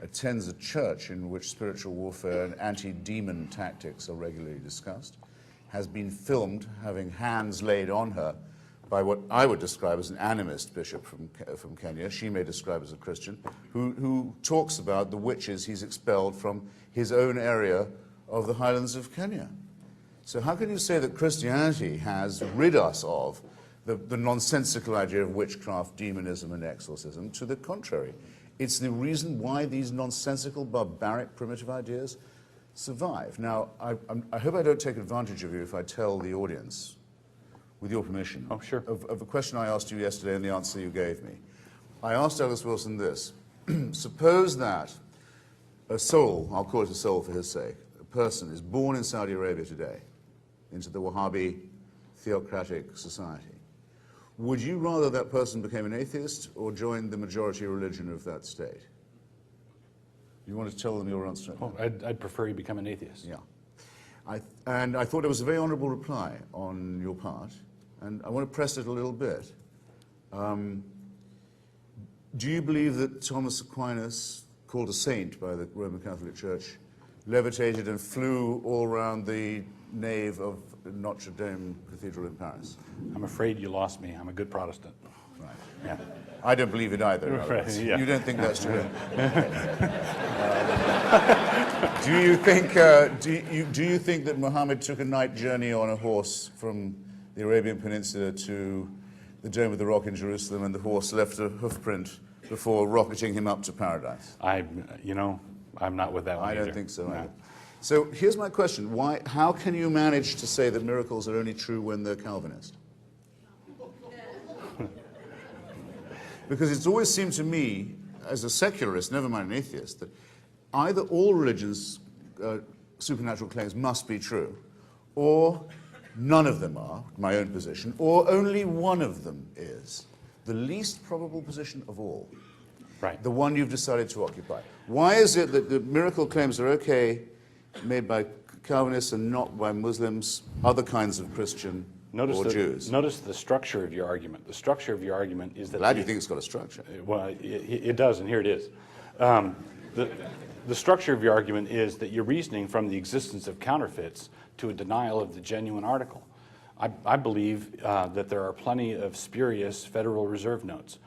attends a church in which spiritual warfare and anti-demon tactics are regularly discussed, has been filmed having hands laid on her by what I would describe as an animist bishop from Kenya. She may describe as a Christian, who talks about the witches he's expelled from his own area of the highlands of Kenya. So how can you say that Christianity has rid us of the nonsensical idea of witchcraft, demonism, and exorcism? To the contrary, it's the reason why these nonsensical, barbaric, primitive ideas survive. Now, I hope I don't take advantage of you if I tell the audience, with your permission, oh, sure, of a question I asked you yesterday and the answer you gave me. I asked Douglas Wilson this: suppose that a soul, I'll call it a soul for his sake, a person is born in Saudi Arabia today into the Wahhabi theocratic society. Would you rather that person became an atheist or joined the majority religion of that state? You want to tell them your answer? Oh, I'd prefer you become an atheist. Yeah. And I thought it was a very honourable reply on your part, and I want to press it a little bit. Do you believe that Thomas Aquinas, called a saint by the Roman Catholic Church, levitated and flew all around the nave of Notre Dame Cathedral in Paris? I'm afraid you lost me. I'm a good Protestant. Right. Yeah. I don't believe it either. Right, yeah. You don't think that's true? Do you think do you think that Muhammad took a night journey on a horse from the Arabian Peninsula to the Dome of the Rock in Jerusalem, and the horse left a hoofprint before rocketing him up to paradise? I'm not with that one I either. don't think so No. either. So here's my question: how can you manage to say that miracles are only true when they're Calvinist? Because it's always seemed to me, as a secularist, never mind an atheist, that either all religions' supernatural claims must be true, or none of them are, my own position, or only one of them is. The least probable position of all. Right. The one you've decided to occupy. Why is it that the miracle claims are okay made by Calvinists and not by Muslims, other kinds of Christian or Jews? Notice the structure of your argument. The structure of your argument is that... Glad you think it's got a structure. Well, it does, and here it is. The structure of your argument is that you're reasoning from the existence of counterfeits to a denial of the genuine article. I believe that there are plenty of spurious Federal Reserve notes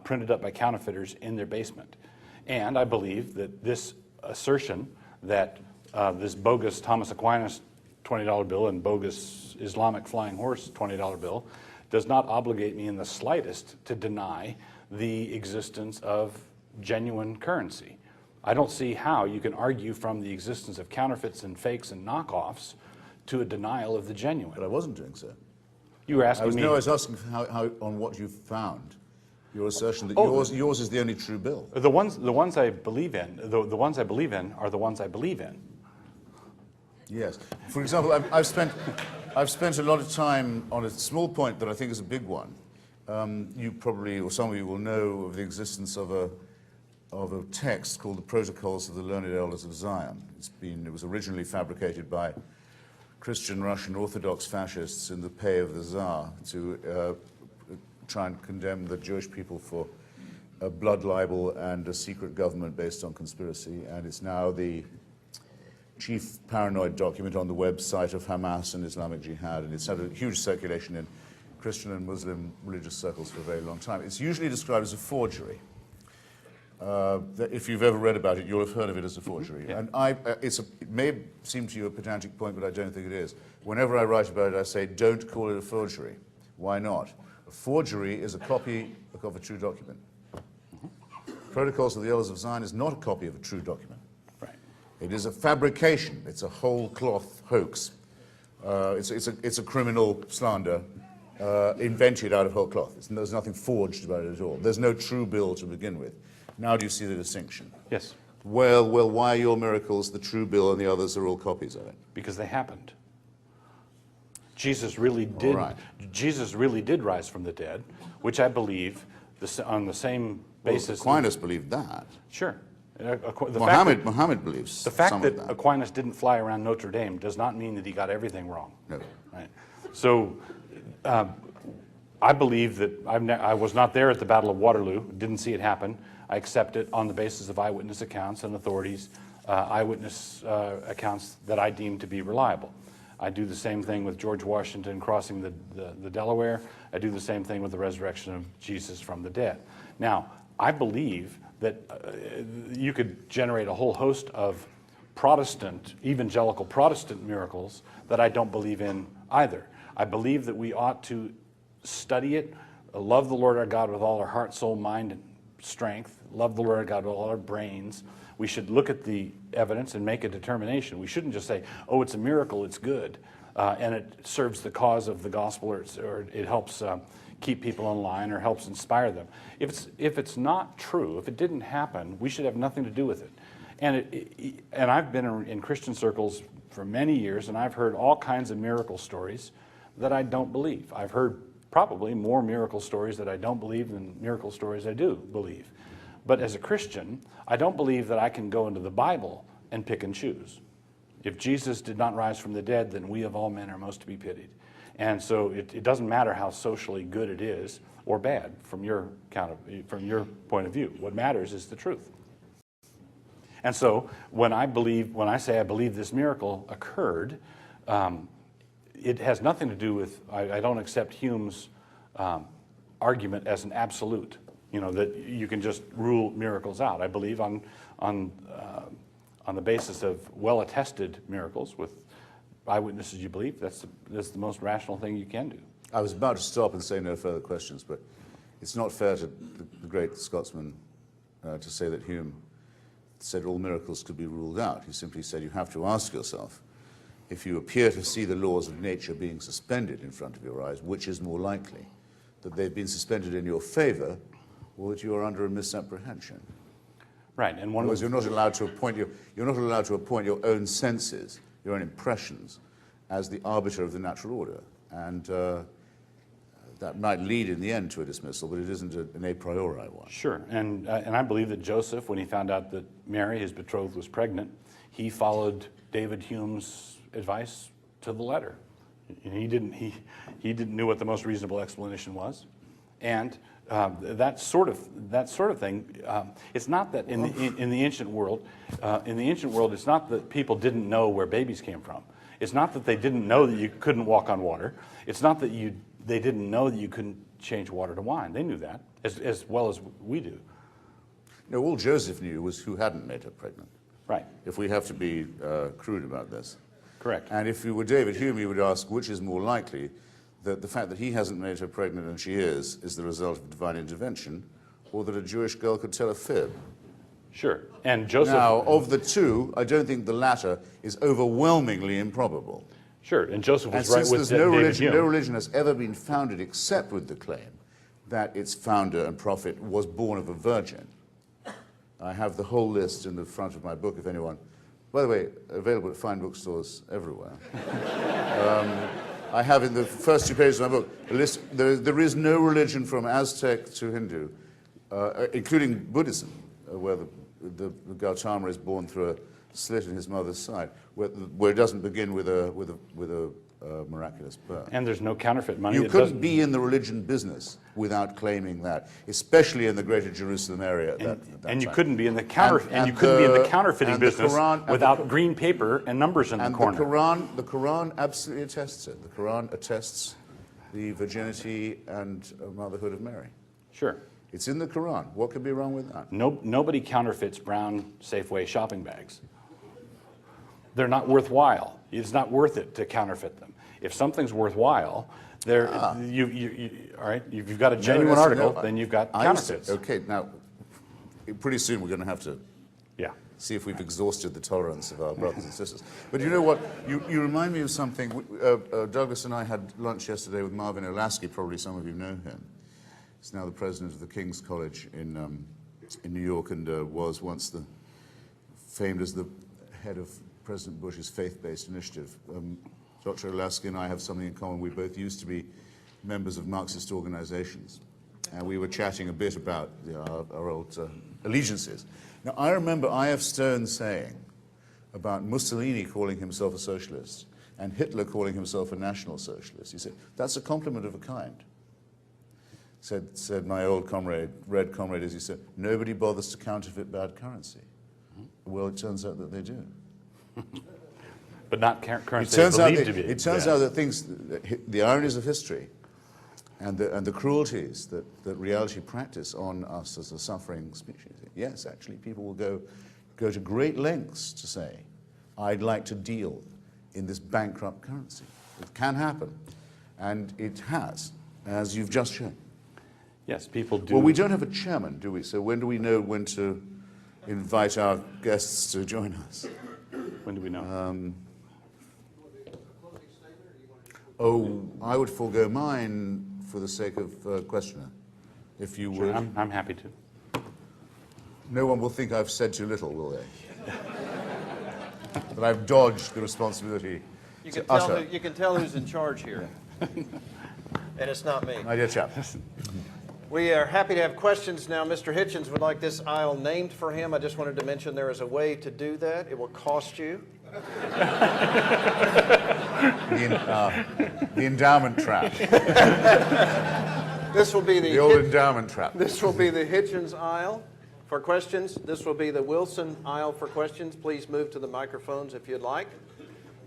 printed up by counterfeiters in their basement. And I believe that this assertion that this bogus Thomas Aquinas $20 bill and bogus Islamic flying horse $20 bill does not obligate me in the slightest to deny the existence of genuine currency. I don't see how you can argue from the existence of counterfeits and fakes and knockoffs to a denial of the genuine. But I wasn't doing so. You were asking me... No, I was asking how on what you found. Your assertion that yours is the only true bill. The ones I believe in, the ones I believe in are the ones I believe in. Yes. For example, I've spent a lot of time on a small point that I think is a big one. You probably, or some of you will know of the existence of a text called the Protocols of the Learned Elders of Zion. It was originally fabricated by Christian Russian Orthodox fascists in the pay of the Tsar to try and condemn the Jewish people for a blood libel and a secret government based on conspiracy, and it's now the chief paranoid document on the website of Hamas and Islamic Jihad, and it's had a huge circulation in Christian and Muslim religious circles for a very long time. It's usually described as a forgery. If you've ever read about it, you'll have heard of it as a forgery. Yeah. And it may seem to you a pedantic point, but I don't think it is. Whenever I write about it, I say, don't call it a forgery. Why not? A forgery is a copy of a true document. Protocols of the Elders of Zion is not a copy of a true document. Right. It is a fabrication. It's a whole cloth hoax. It's a criminal slander invented out of whole cloth. There's nothing forged about it at all. There's no true bill to begin with. Now do you see the distinction? Yes. Well, why are your miracles the true bill and the others are all copies of it? Because they happened. Jesus really did. All right. Jesus really did rise from the dead, which I believe on the same basis. Aquinas believed that. Sure. Muhammad believes the fact some that of that. Aquinas didn't fly around Notre Dame does not mean that he got everything wrong. No. Right. So, I believe that I was not there at the Battle of Waterloo. Didn't see it happen. I accept it on the basis of eyewitness accounts and authorities' eyewitness accounts that I deem to be reliable. I do the same thing with George Washington crossing the Delaware. I do the same thing with the resurrection of Jesus from the dead. Now, I believe that you could generate a whole host of evangelical Protestant miracles that I don't believe in either. I believe that we ought to study it, love the Lord our God with all our heart, soul, mind, and strength, love the Lord our God with all our brains. We should look at the evidence and make a determination. We shouldn't just say, oh, it's a miracle, it's good, and it serves the cause of the gospel, or it helps keep people in line or helps inspire them. If it's not true, if it didn't happen, we should have nothing to do with it. And I've been in Christian circles for many years, and I've heard all kinds of miracle stories that I don't believe. I've heard probably more miracle stories that I don't believe than miracle stories I do believe. But as a Christian, I don't believe that I can go into the Bible and pick and choose. If Jesus did not rise from the dead, then we of all men are most to be pitied. And so it doesn't matter how socially good it is or bad from your point of view. What matters is the truth. And so when I say I believe this miracle occurred, it has nothing to do with, I don't accept Hume's argument as an absolute, that you can just rule miracles out. I believe on on the basis of well-attested miracles with eyewitnesses you believe, that's the most rational thing you can do. I was about to stop and say no further questions, but it's not fair to the great Scotsman to say that Hume said all miracles could be ruled out. He simply said you have to ask yourself, if you appear to see the laws of nature being suspended in front of your eyes, which is more likely, that they've been suspended in your favor, or that you are under a misapprehension? Right, and one Because you're not allowed to appoint your own senses, your own impressions, as the arbiter of the natural order, and that might lead in the end to a dismissal, but it isn't an a priori one. Sure, and I believe that Joseph, when he found out that Mary, his betrothed, was pregnant, he followed David Hume's advice to the letter. He didn't know what the most reasonable explanation was, and that sort of thing. It's not that in the ancient world, it's not that people didn't know where babies came from. It's not that they didn't know that you couldn't walk on water. It's not that they didn't know that you couldn't change water to wine. They knew that as well as we do. No, all Joseph knew was who hadn't made her pregnant. Right. If we have to be crude about this. Correct. And if you were David Hume, you would ask which is more likely, that the fact that he hasn't made her pregnant and she is the result of divine intervention, or that a Jewish girl could tell a fib. Sure. And Joseph. Now, of the two, I don't think the latter is overwhelmingly improbable. Sure. And Joseph was And right since with there's no David religion, Hume. no religion has ever been founded except with the claim that its founder and prophet was born of a virgin. I have the whole list in the front of my book, if anyone. By the way, available at fine bookstores everywhere. I have in the first 2 pages of my book a list. There is no religion from Aztec to Hindu, including Buddhism, where the Gautama is born through a slit in his mother's side, where it doesn't begin with a miraculous birth. And there's no counterfeit money. You couldn't be in the religion business without claiming that, especially in the Greater Jerusalem area. And you couldn't be in the counterfeiting business without green paper and numbers in the corner. The Quran absolutely attests it. The Quran attests the virginity and motherhood of Mary. Sure. It's in the Quran. What could be wrong with that? Nobody counterfeits brown Safeway shopping bags. They're not worthwhile. It's not worth it to counterfeit them. If something's worthwhile, all right, if you've got a genuine article, then you've got counterfeits. Okay, now, pretty soon we're going to have to see if we've exhausted the tolerance of our brothers and sisters. But you know what? You remind me of something. Douglas and I had lunch yesterday with Marvin Olasky. Probably some of you know him. He's now the president of the King's College in New York, and was once famed as the head of President Bush's faith-based initiative. Dr. Olasky and I have something in common. We both used to be members of Marxist organizations. And we were chatting a bit about our old allegiances. Now, I remember I.F. Stone saying about Mussolini calling himself a socialist and Hitler calling himself a national socialist. He said, that's a compliment of a kind. Said my old comrade, Red comrade, as he said, nobody bothers to counterfeit bad currency. Well, it turns out that they do. But not currency believed to be. It turns out that the ironies of history and the cruelties that reality practice on us as a suffering species. Yes, actually, people will go to great lengths to say, I'd like to deal in this bankrupt currency. It can happen, and it has, as you've just shown. Yes, people do. Well, we don't have a chairman, do we? So when do we know when to invite our guests to join us? When do we know? I would forego mine for the sake of questioner, if you would. Sure, I'm happy to. No one will think I've said too little, will they? That I've dodged the responsibility. You can tell who's in charge here. And it's not me. My dear chap. We are happy to have questions now. Mr. Hitchens would like this aisle named for him. I just wanted to mention there is a way to do that. It will cost you. The endowment trap. This will be the old endowment trap. This will be the Hitchens aisle for questions. This will be the Wilson aisle for questions. Please move to the microphones if you'd like.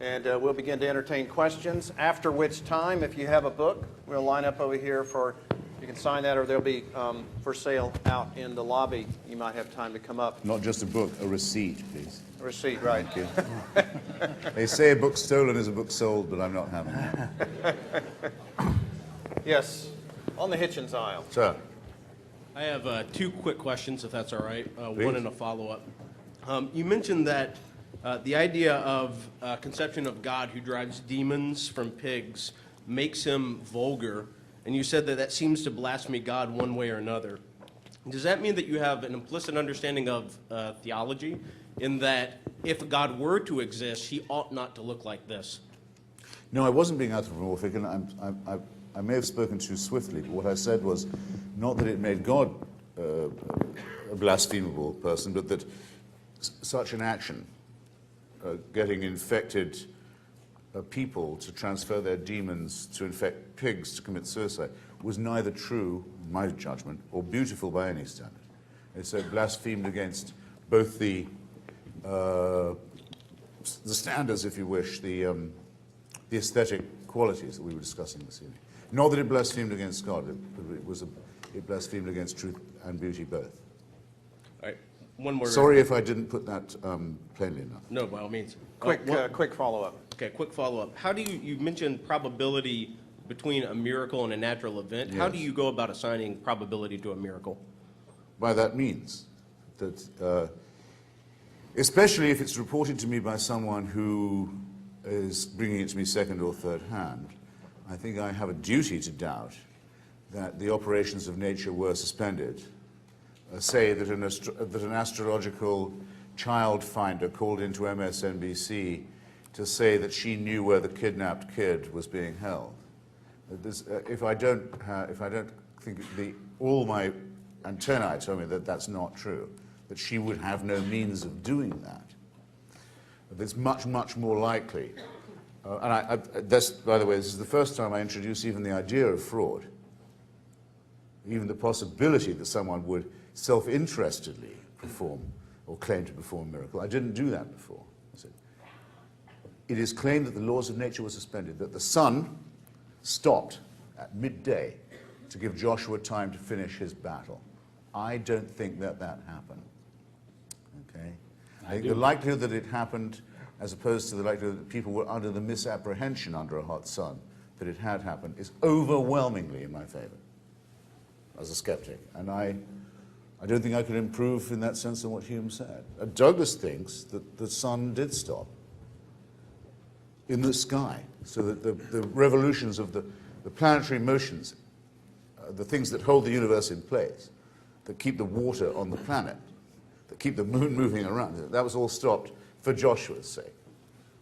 And we'll begin to entertain questions, after which time, if you have a book, we'll line up over here for, you You can sign that, or they'll be for sale out in the lobby. You might have time to come up. Not just a book, a receipt, please. A receipt, right. Thank you. They say a book stolen is a book sold, but I'm not having that. Yes, on the Hitchens aisle. Sir. I have two quick questions, if that's all right. Please. One and a follow-up. You mentioned that the idea of conception of God who drives demons from pigs makes him vulgar, and you said that that seems to blaspheme God one way or another. Does that mean that you have an implicit understanding of theology, in that if God were to exist, he ought not to look like this? No, I wasn't being anthropomorphic, and I may have spoken too swiftly, but what I said was not that it made God a blasphemable person, but that such an action, getting infected people to transfer their demons to infect pigs to commit suicide, was neither true, in my judgment, or beautiful by any standard. It so blasphemed against both the standards, if you wish, the aesthetic qualities that we were discussing this evening. Not that it blasphemed against God, it blasphemed against truth and beauty both. All right, one more. Sorry if I didn't put that plainly enough. No, by all means. Quick follow-up. Okay, quick follow-up. How do you mentioned probability between a miracle and a natural event. How do you go about assigning probability to a miracle? By that means that, especially if it's reported to me by someone who is bringing it to me second or third hand, I think I have a duty to doubt that the operations of nature were suspended. Say that an astrological child finder called into MSNBC to say that she knew where the kidnapped kid was being held. If I don't think all my antennae tell me that that's not true, that she would have no means of doing that. It's much, much more likely. That's, by the way, this is the first time I introduce even the idea of fraud, even the possibility that someone would self-interestedly perform or claim to perform a miracle. I didn't do that before. It is claimed that the laws of nature were suspended, that the sun stopped at midday to give Joshua time to finish his battle. I don't think that happened. Okay? I think the likelihood that it happened, as opposed to the likelihood that people were under the misapprehension under a hot sun that it had happened, is overwhelmingly in my favor as a skeptic. And I don't think I could improve in that sense on what Hume said. Douglas thinks that the sun did stop in the sky, so that the revolutions of the planetary motions, the things that hold the universe in place, that keep the water on the planet, that keep the moon moving around, that was all stopped for Joshua's sake.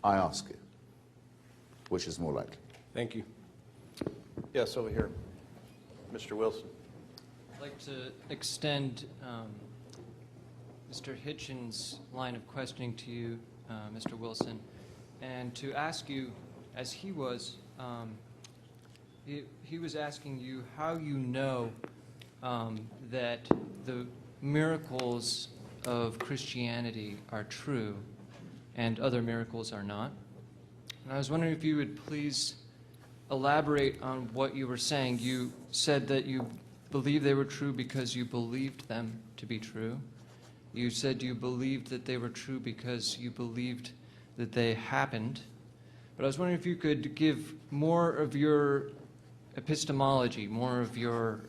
I ask you, which is more likely? Thank you. Yes, over here. Mr. Wilson. I'd like to extend Mr. Hitchens' line of questioning to you, Mr. Wilson, and to ask you, as he was asking you how you know that the miracles of Christianity are true and other miracles are not. And I was wondering if you would please elaborate on what you were saying. You said that you believe they were true because you believed them to be true. You said you believed that they were true because you believed that they happened. But I was wondering if you could give more of your epistemology, more of your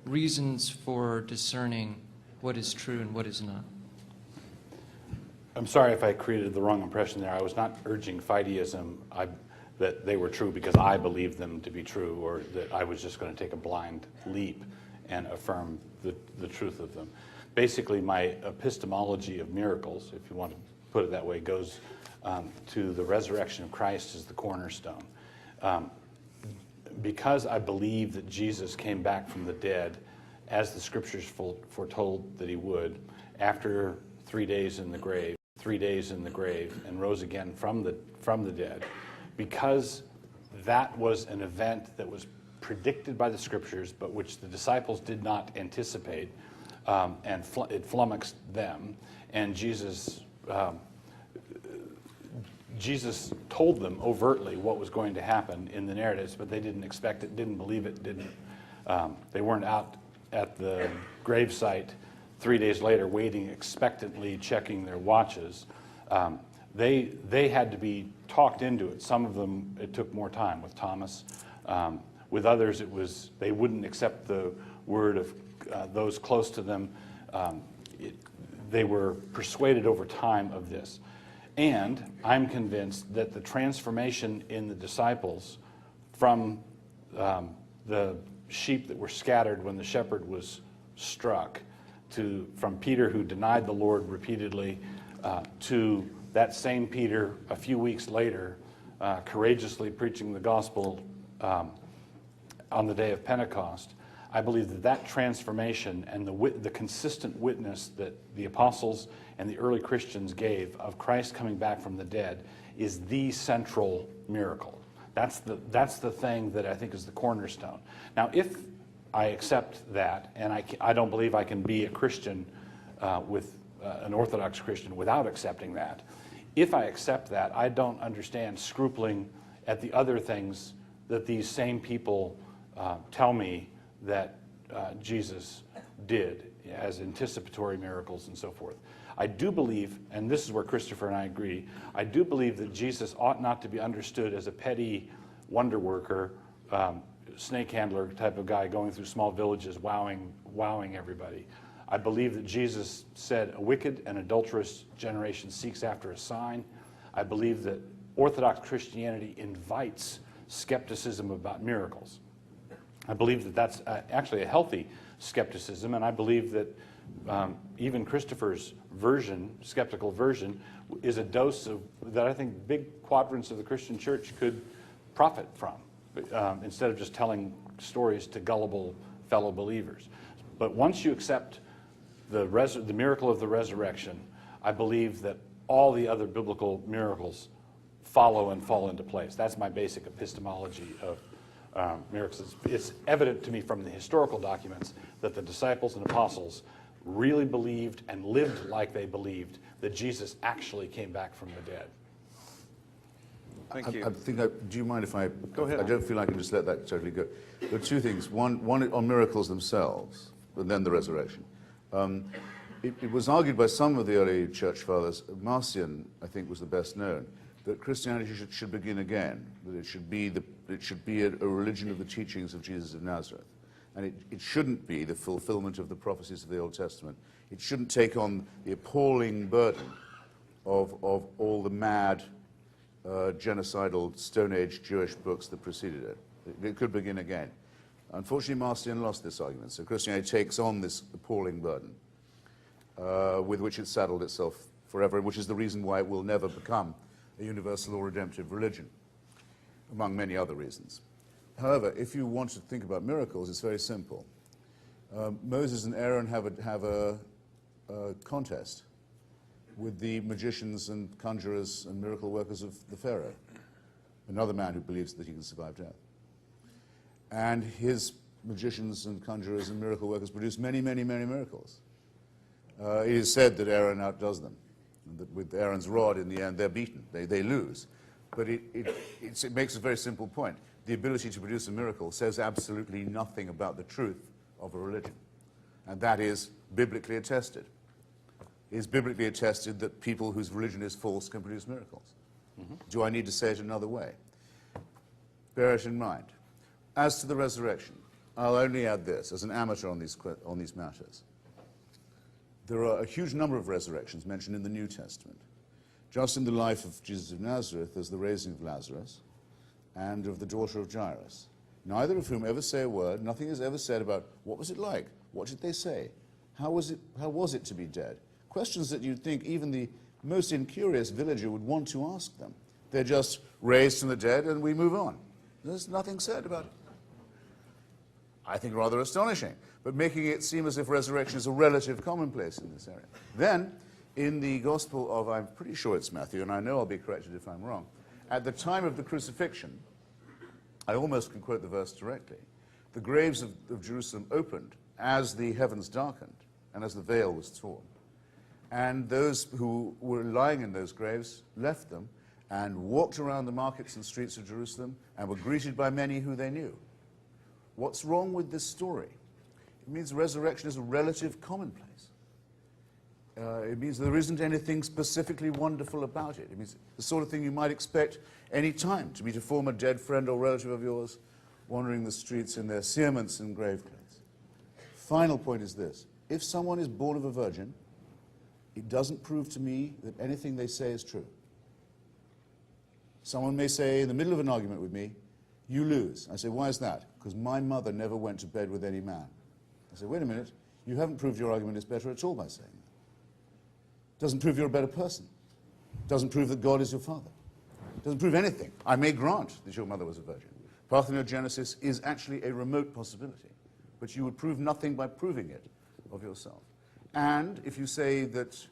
reasons for discerning what is true and what is not. I'm sorry if I created the wrong impression there. I was not urging fideism, that they were true because I believed them to be true, or that I was just going to take a blind leap and affirm the truth of them. Basically, my epistemology of miracles, if you want to put it that way, goes to the resurrection of Christ as the cornerstone. Because I believe that Jesus came back from the dead, as the scriptures foretold that he would, after 3 days in the grave, and rose again from the dead, because that was an event that was predicted by the scriptures, but which the disciples did not anticipate, and it flummoxed them, and Jesus told them overtly what was going to happen in the narratives, but they didn't expect it, didn't believe it, didn't They weren't out at the gravesite 3 days later waiting expectantly, checking their watches. They had to be talked into it. Some of them, it took more time with Thomas. With others, they wouldn't accept the word of those close to them. They were persuaded over time of this. And I'm convinced that the transformation in the disciples from the sheep that were scattered when the shepherd was struck, from Peter, who denied the Lord repeatedly, to that same Peter a few weeks later courageously preaching the gospel on the day of Pentecost. I believe that transformation and the consistent witness that the apostles and the early Christians gave of Christ coming back from the dead is the central miracle. That's the thing that I think is the cornerstone. Now, if I accept that, and I don't believe I can be a Christian with an Orthodox Christian without accepting that. If I accept that, I don't understand scrupling at the other things that these same people tell me that Jesus did as anticipatory miracles and so forth. I do believe, and this is where Christopher and I agree, I do believe that Jesus ought not to be understood as a petty wonder worker, snake handler type of guy going through small villages wowing everybody. I believe that Jesus said a wicked and adulterous generation seeks after a sign. I believe that Orthodox Christianity invites skepticism about miracles. I believe that that's actually a healthy skepticism, and I believe that even Christopher's version, skeptical version, is a dose of that I think big quadrants of the Christian church could profit from, instead of just telling stories to gullible fellow believers. But once you accept the miracle of the resurrection, I believe that all the other biblical miracles follow and fall into place. That's my basic epistemology of miracles. It's evident to me from the historical documents that the disciples and apostles really believed and lived like they believed that Jesus actually came back from the dead. Thank you. Do you mind if I... Go ahead. I don't feel I can just let that totally go. There are two things. One on miracles themselves, and then the resurrection. It was argued by some of the early church fathers, Marcion, I think, was the best known, that Christianity should begin again, that it should be a religion of the teachings of Jesus of Nazareth. And it shouldn't be the fulfillment of the prophecies of the Old Testament. It shouldn't take on the appalling burden of all the mad, genocidal, Stone Age Jewish books that preceded it. It could begin again. Unfortunately, Marcion lost this argument, so Christianity takes on this appalling burden with which it's saddled itself forever, which is the reason why it will never become a universal or redemptive religion, among many other reasons. However, if you want to think about miracles, it's very simple. Moses and Aaron have a contest with the magicians and conjurers and miracle workers of the Pharaoh, another man who believes that he can survive death. And his magicians and conjurers and miracle workers produce many, many, many miracles. It is said that Aaron outdoes them, and that with Aaron's rod, in the end, they're beaten. They lose. But it makes a very simple point. The ability to produce a miracle says absolutely nothing about the truth of a religion. And that is biblically attested. It is biblically attested that people whose religion is false can produce miracles. Mm-hmm. Do I need to say it another way? Bear it in mind. As to the resurrection, I'll only add this, as an amateur on these matters. There are a huge number of resurrections mentioned in the New Testament. Just in the life of Jesus of Nazareth, there's the raising of Lazarus and of the daughter of Jairus, neither of whom ever say a word. Nothing is ever said about what was it like, what did they say, how was it to be dead? Questions that you'd think even the most incurious villager would want to ask them. They're just raised from the dead and we move on. There's nothing said about it. I think rather astonishing, but making it seem as if resurrection is a relative commonplace in this area. Then, in the Gospel of, I'm pretty sure it's Matthew, and I know I'll be corrected if I'm wrong, at the time of the crucifixion, I almost can quote the verse directly, the graves of Jerusalem opened as the heavens darkened and as the veil was torn. And those who were lying in those graves left them and walked around the markets and streets of Jerusalem and were greeted by many who they knew. What's wrong with this story? It means resurrection is a relative commonplace. It means there isn't anything specifically wonderful about it. It means the sort of thing you might expect any time, to meet a former dead friend or relative of yours wandering the streets in their cerements and grave clothes. Final point is this. If someone is born of a virgin, it doesn't prove to me that anything they say is true. Someone may say in the middle of an argument with me, you lose. I say, why is that? Because my mother never went to bed with any man. I say, wait a minute, you haven't proved your argument is better at all by saying that. Doesn't prove you're a better person. Doesn't prove that God is your father. Doesn't prove anything. I may grant that your mother was a virgin. Parthenogenesis is actually a remote possibility, but you would prove nothing by proving it of yourself. And if you say that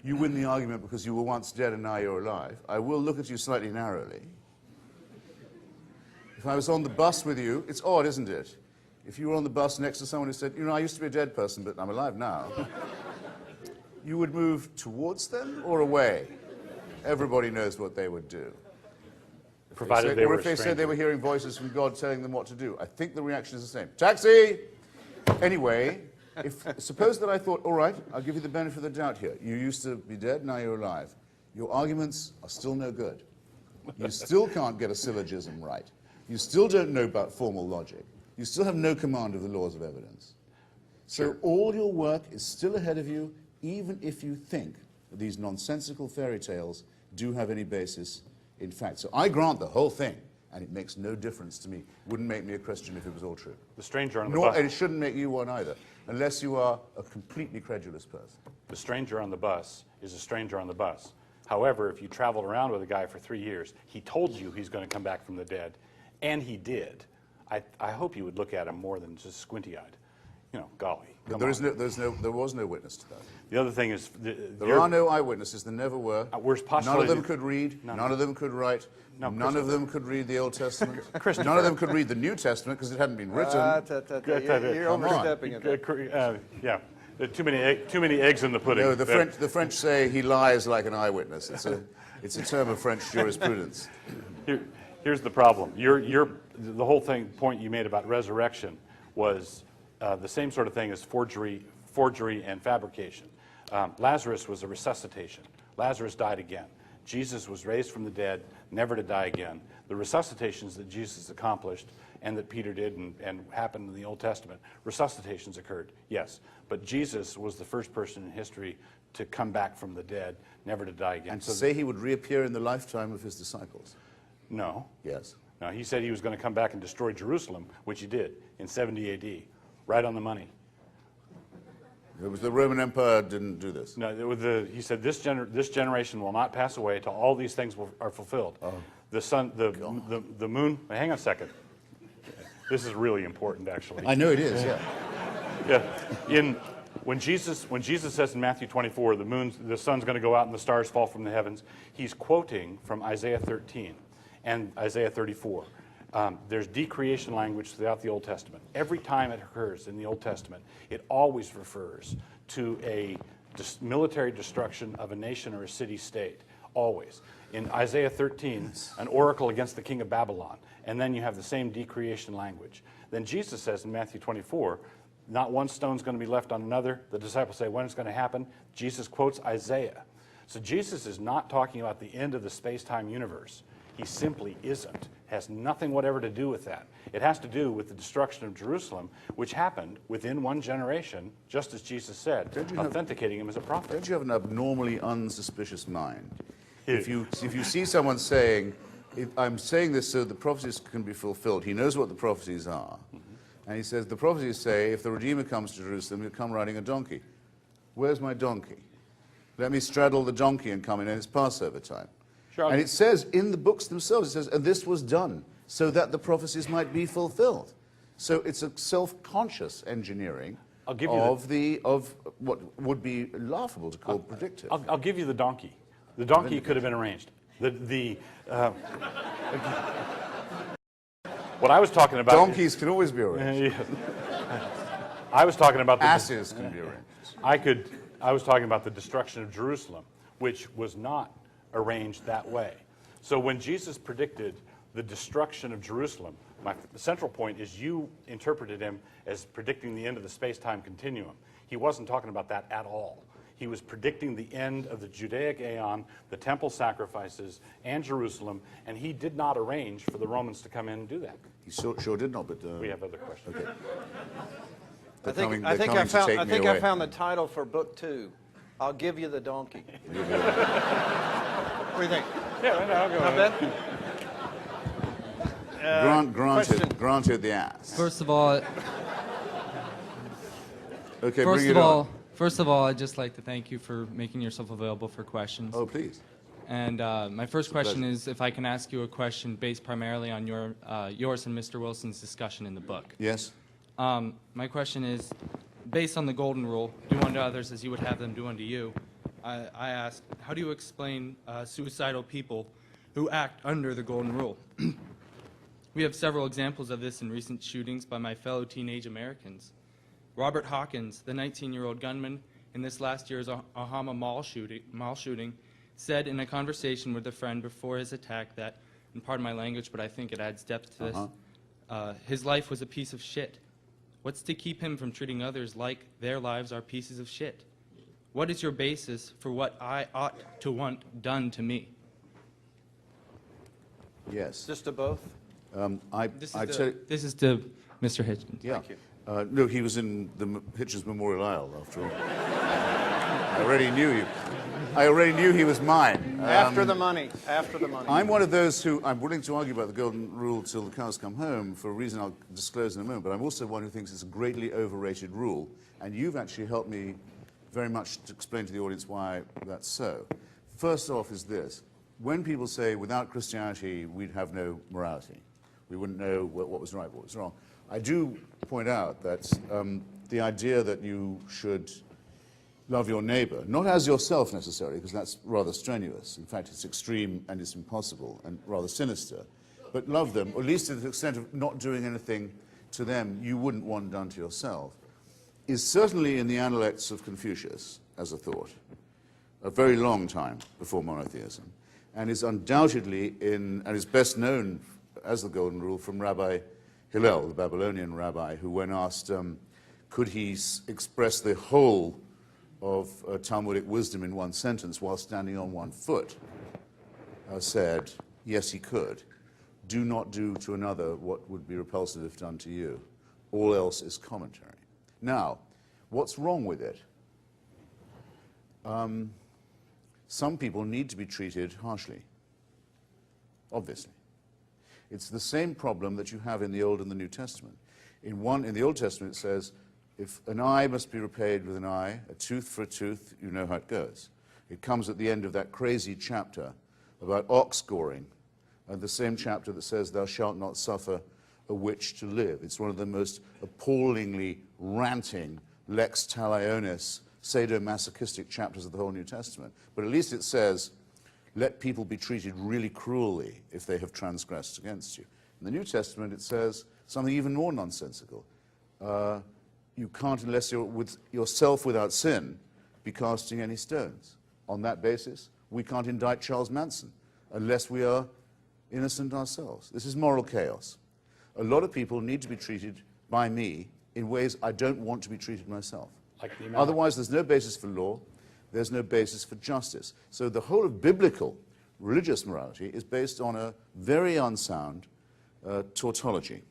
you win the argument because you were once dead and now you're alive, I will look at you slightly narrowly. If I was on the bus with you, it's odd, isn't it? If you were on the bus next to someone who said, you know, I used to be a dead person, but I'm alive now, you would move towards them or away? Everybody knows what they would do. Provided they were or if they a said they stranger. were hearing voices from God telling them what to do. I think the reaction is the same. Taxi! Anyway, suppose that I thought, all right, I'll give you the benefit of the doubt here. You used to be dead, now you're alive. Your arguments are still no good. You still can't get a syllogism right. You still don't know about formal logic. You still have no command of the laws of evidence. So all your work is still ahead of you, even if you think that these nonsensical fairy tales do have any basis in fact. So I grant the whole thing, and it makes no difference to me. Wouldn't make me a Christian if it was all true. The stranger on the Nor, bus. and it shouldn't make you one either, unless you are a completely credulous person. The stranger on the bus is a stranger on the bus. However, if you traveled around with a guy for 3 years, he told you he's going to come back from the dead, and he did. I hope you would look at him more than just squinty-eyed. You know, golly. But come there on. was no witness to that. The other thing is, There are no eyewitnesses. There never were. We're None of postulating- them could read. No, None of them could write. No, None of them could read the Old Testament. Christopher. None of them could read the New Testament because it hadn't been written. You're Come on. overstepping it. Yeah, there are too many eggs in the pudding. No, the French say he lies like an eyewitness. It's a term of French jurisprudence. Here's the problem. The whole point you made about resurrection was the same sort of thing as forgery and fabrication. Lazarus was a resuscitation. Lazarus died again. Jesus was raised from the dead, never to die again. The resuscitations that Jesus accomplished and that Peter did and happened in the Old Testament, resuscitations occurred, yes. But Jesus was the first person in history to come back from the dead, never to die again. And to say he would reappear in the lifetime of his disciples. No. Yes. No, he said he was going to come back and destroy Jerusalem, which he did in 70 AD, right on the money. It was the Roman Empire didn't do this. No, he said this generation will not pass away till all these things are fulfilled. Oh. The sun, the moon. Hang on a second. This is really important, actually. I know it is, yeah. Yeah. When Jesus says in Matthew 24, the sun's going to go out and the stars fall from the heavens, he's quoting from Isaiah 13 and Isaiah 34. There's decreation language throughout the Old Testament. Every time it occurs in the Old Testament, it always refers to a military destruction of a nation or a city-state, always. In Isaiah 13, an oracle against the king of Babylon, and then you have the same decreation language. Then Jesus says in Matthew 24, not one stone's going to be left on another. The disciples say, when it's going to happen? Jesus quotes Isaiah. So Jesus is not talking about the end of the space-time universe. He simply isn't. Has nothing whatever to do with that. It has to do with the destruction of Jerusalem, which happened within one generation, just as Jesus said, authenticating him as a prophet. Don't you have an abnormally unsuspicious mind? If you see someone saying, I'm saying this so the prophecies can be fulfilled, he knows what the prophecies are. And he says, the prophecies say, if the Redeemer comes to Jerusalem, he'll come riding a donkey. Where's my donkey? Let me straddle the donkey and come in, and it's Passover time. Sure. And it says in the books themselves, it says, and this was done so that the prophecies might be fulfilled. So it's a self-conscious engineering of what would be laughable to call predictive. I'll give you the donkey. The donkey could have been arranged. What I was talking about... Donkeys can always be arranged. I was talking about... Asses can be arranged. I was talking about the destruction of Jerusalem, which was not arranged that way. So when Jesus predicted the destruction of Jerusalem. The central point is you interpreted him as predicting the end of the space-time continuum. He wasn't talking about that at all. He was predicting the end of the Judaic Aeon, the temple sacrifices, and Jerusalem, and he did not arrange for the Romans to come in and do that. He sure did not, but... We have other questions. Okay. I think I found the title for book 2. I'll give you the donkey. What do you think? Yeah, I'll go Not ahead. bad? Granted the ass. First of all, Okay, bring it on. First of all, I'd just like to thank you for making yourself available for questions. Oh, please. And my first question pleasure. is if I can ask you a question based primarily on yours and Mr. Wilson's discussion in the book. Yes? My question is, based on the golden rule, do unto others as you would have them do unto you, I ask, how do you explain suicidal people who act under the golden rule? We have several examples of this in recent shootings by my fellow teenage Americans. Robert Hawkins, the 19-year-old gunman in this last year's Ahama mall shooting, said in a conversation with a friend before his attack that, and pardon my language, but I think it adds depth to this, his life was a piece of shit. What's to keep him from treating others like their lives are pieces of shit? What is your basis for what I ought to want done to me? Yes. Just to both? This is to Mr. Hitchens. Yeah. Thank you. No, he was in the Hitchens Memorial Aisle, after all. I already knew he was mine. After the money. After the money. I'm one of those who, I'm willing to argue about the golden rule till the cows come home for a reason I'll disclose in a moment, but I'm also one who thinks it's a greatly overrated rule, and you've actually helped me very much to explain to the audience why that's so. First off is this. When people say, without Christianity, we'd have no morality, we wouldn't know what was right, what was wrong, I do point out that the idea that you should love your neighbor, not as yourself necessarily, because that's rather strenuous. In fact, it's extreme and it's impossible and rather sinister. But love them, or at least to the extent of not doing anything to them you wouldn't want done to yourself, is certainly in the Analects of Confucius as a thought, a very long time before monotheism, and is undoubtedly and is best known as the golden rule from Rabbi Hillel, the Babylonian rabbi, who when asked, could he express the whole of Talmudic wisdom in one sentence while standing on one foot, said, yes, he could. Do not do to another what would be repulsive if done to you. All else is commentary. Now, what's wrong with it? Some people need to be treated harshly, obviously. It's the same problem that you have in the Old and the New Testament. In the Old Testament it says, if an eye must be repaid with an eye, a tooth for a tooth, you know how it goes. It comes at the end of that crazy chapter about ox goring, and the same chapter that says, thou shalt not suffer a witch to live. It's one of the most appallingly ranting, lex talionis, sadomasochistic chapters of the whole New Testament. But at least it says, let people be treated really cruelly if they have transgressed against you. In the New Testament, it says something even more nonsensical. You can't, unless you're with yourself without sin, be casting any stones. On that basis, we can't indict Charles Manson unless we are innocent ourselves. This is moral chaos. A lot of people need to be treated by me in ways I don't want to be treated myself. Otherwise, there's no basis for law. There's no basis for justice. So the whole of biblical religious morality is based on a very unsound tautology.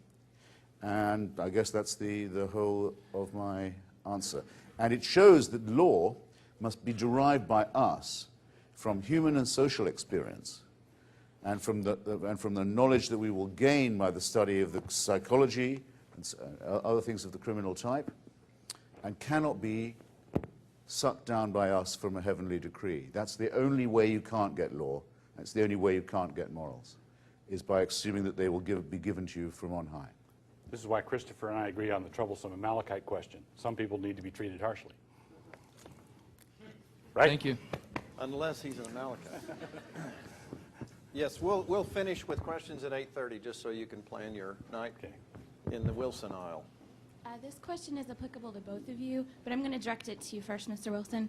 And I guess that's the whole of my answer. And it shows that law must be derived by us from human and social experience and from the knowledge that we will gain by the study of the psychology and other things of the criminal type, and cannot be sucked down by us from a heavenly decree. That's the only way you can't get law. That's the only way you can't get morals, is by assuming that they will be given to you from on high. This is why Christopher and I agree on the troublesome Amalekite question. Some people need to be treated harshly. Right? Thank you. Unless he's an Amalekite. Yes, we'll finish with questions at 8:30, just so you can plan your night in the Wilson aisle. This question is applicable to both of you, but I'm going to direct it to you first, Mr. Wilson.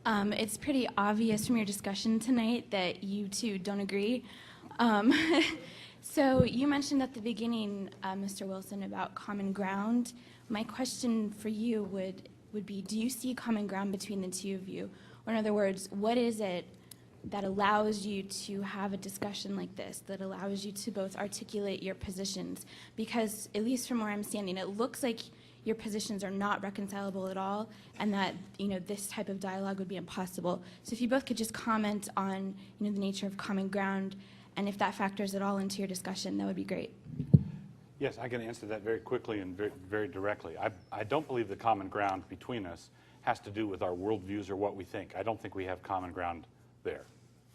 It's pretty obvious from your discussion tonight that you two don't agree. So you mentioned at the beginning, Mr. Wilson, about common ground. My question for you would be, do you see common ground between the two of you? Or in other words, what is it that allows you to have a discussion like this, that allows you to both articulate your positions? Because at least from where I'm standing, it looks like your positions are not reconcilable at all, and that this type of dialogue would be impossible. So if you both could just comment on the nature of common ground, and if that factors at all into your discussion, that would be great. Yes, I can answer that very quickly and very, very directly. I don't believe the common ground between us has to do with our worldviews or what we think. I don't think we have common ground there,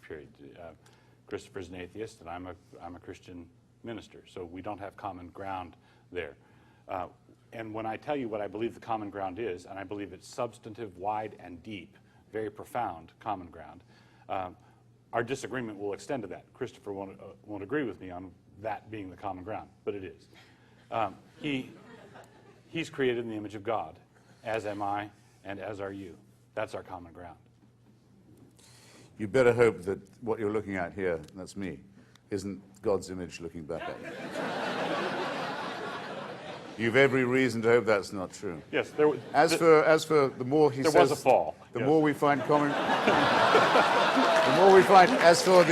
period. Christopher's an atheist, and I'm a Christian minister, so we don't have common ground there. And when I tell you what I believe the common ground is, and I believe it's substantive, wide, and deep, very profound common ground, our disagreement will extend to that. Christopher won't agree with me on that being the common ground, but it is. He's created in the image of God, as am I, and as are you. That's our common ground. You better hope that what you're looking at here, that's me, isn't God's image looking back at you. You've every reason to hope that's not true. Yes, As for the more he says, there was a fall. The Yes. more we find common. The more we find. As for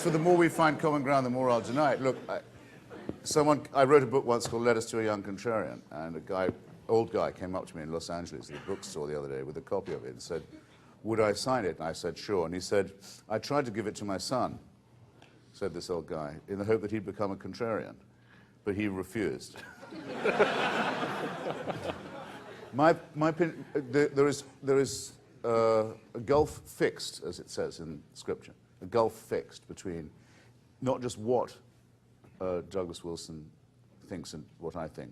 the more we find common ground, the more I'll deny it. Look, I wrote a book once called "Letters to a Young Contrarian," and old guy, came up to me in Los Angeles at the bookstore the other day with a copy of it and said, "Would I sign it?" And I said, "Sure." And he said, "I tried to give it to my son," said this old guy, "in the hope that he'd become a contrarian, but he refused." My opinion, there is a gulf fixed, as it says in Scripture, a gulf fixed between not just what Douglas Wilson thinks and what I think,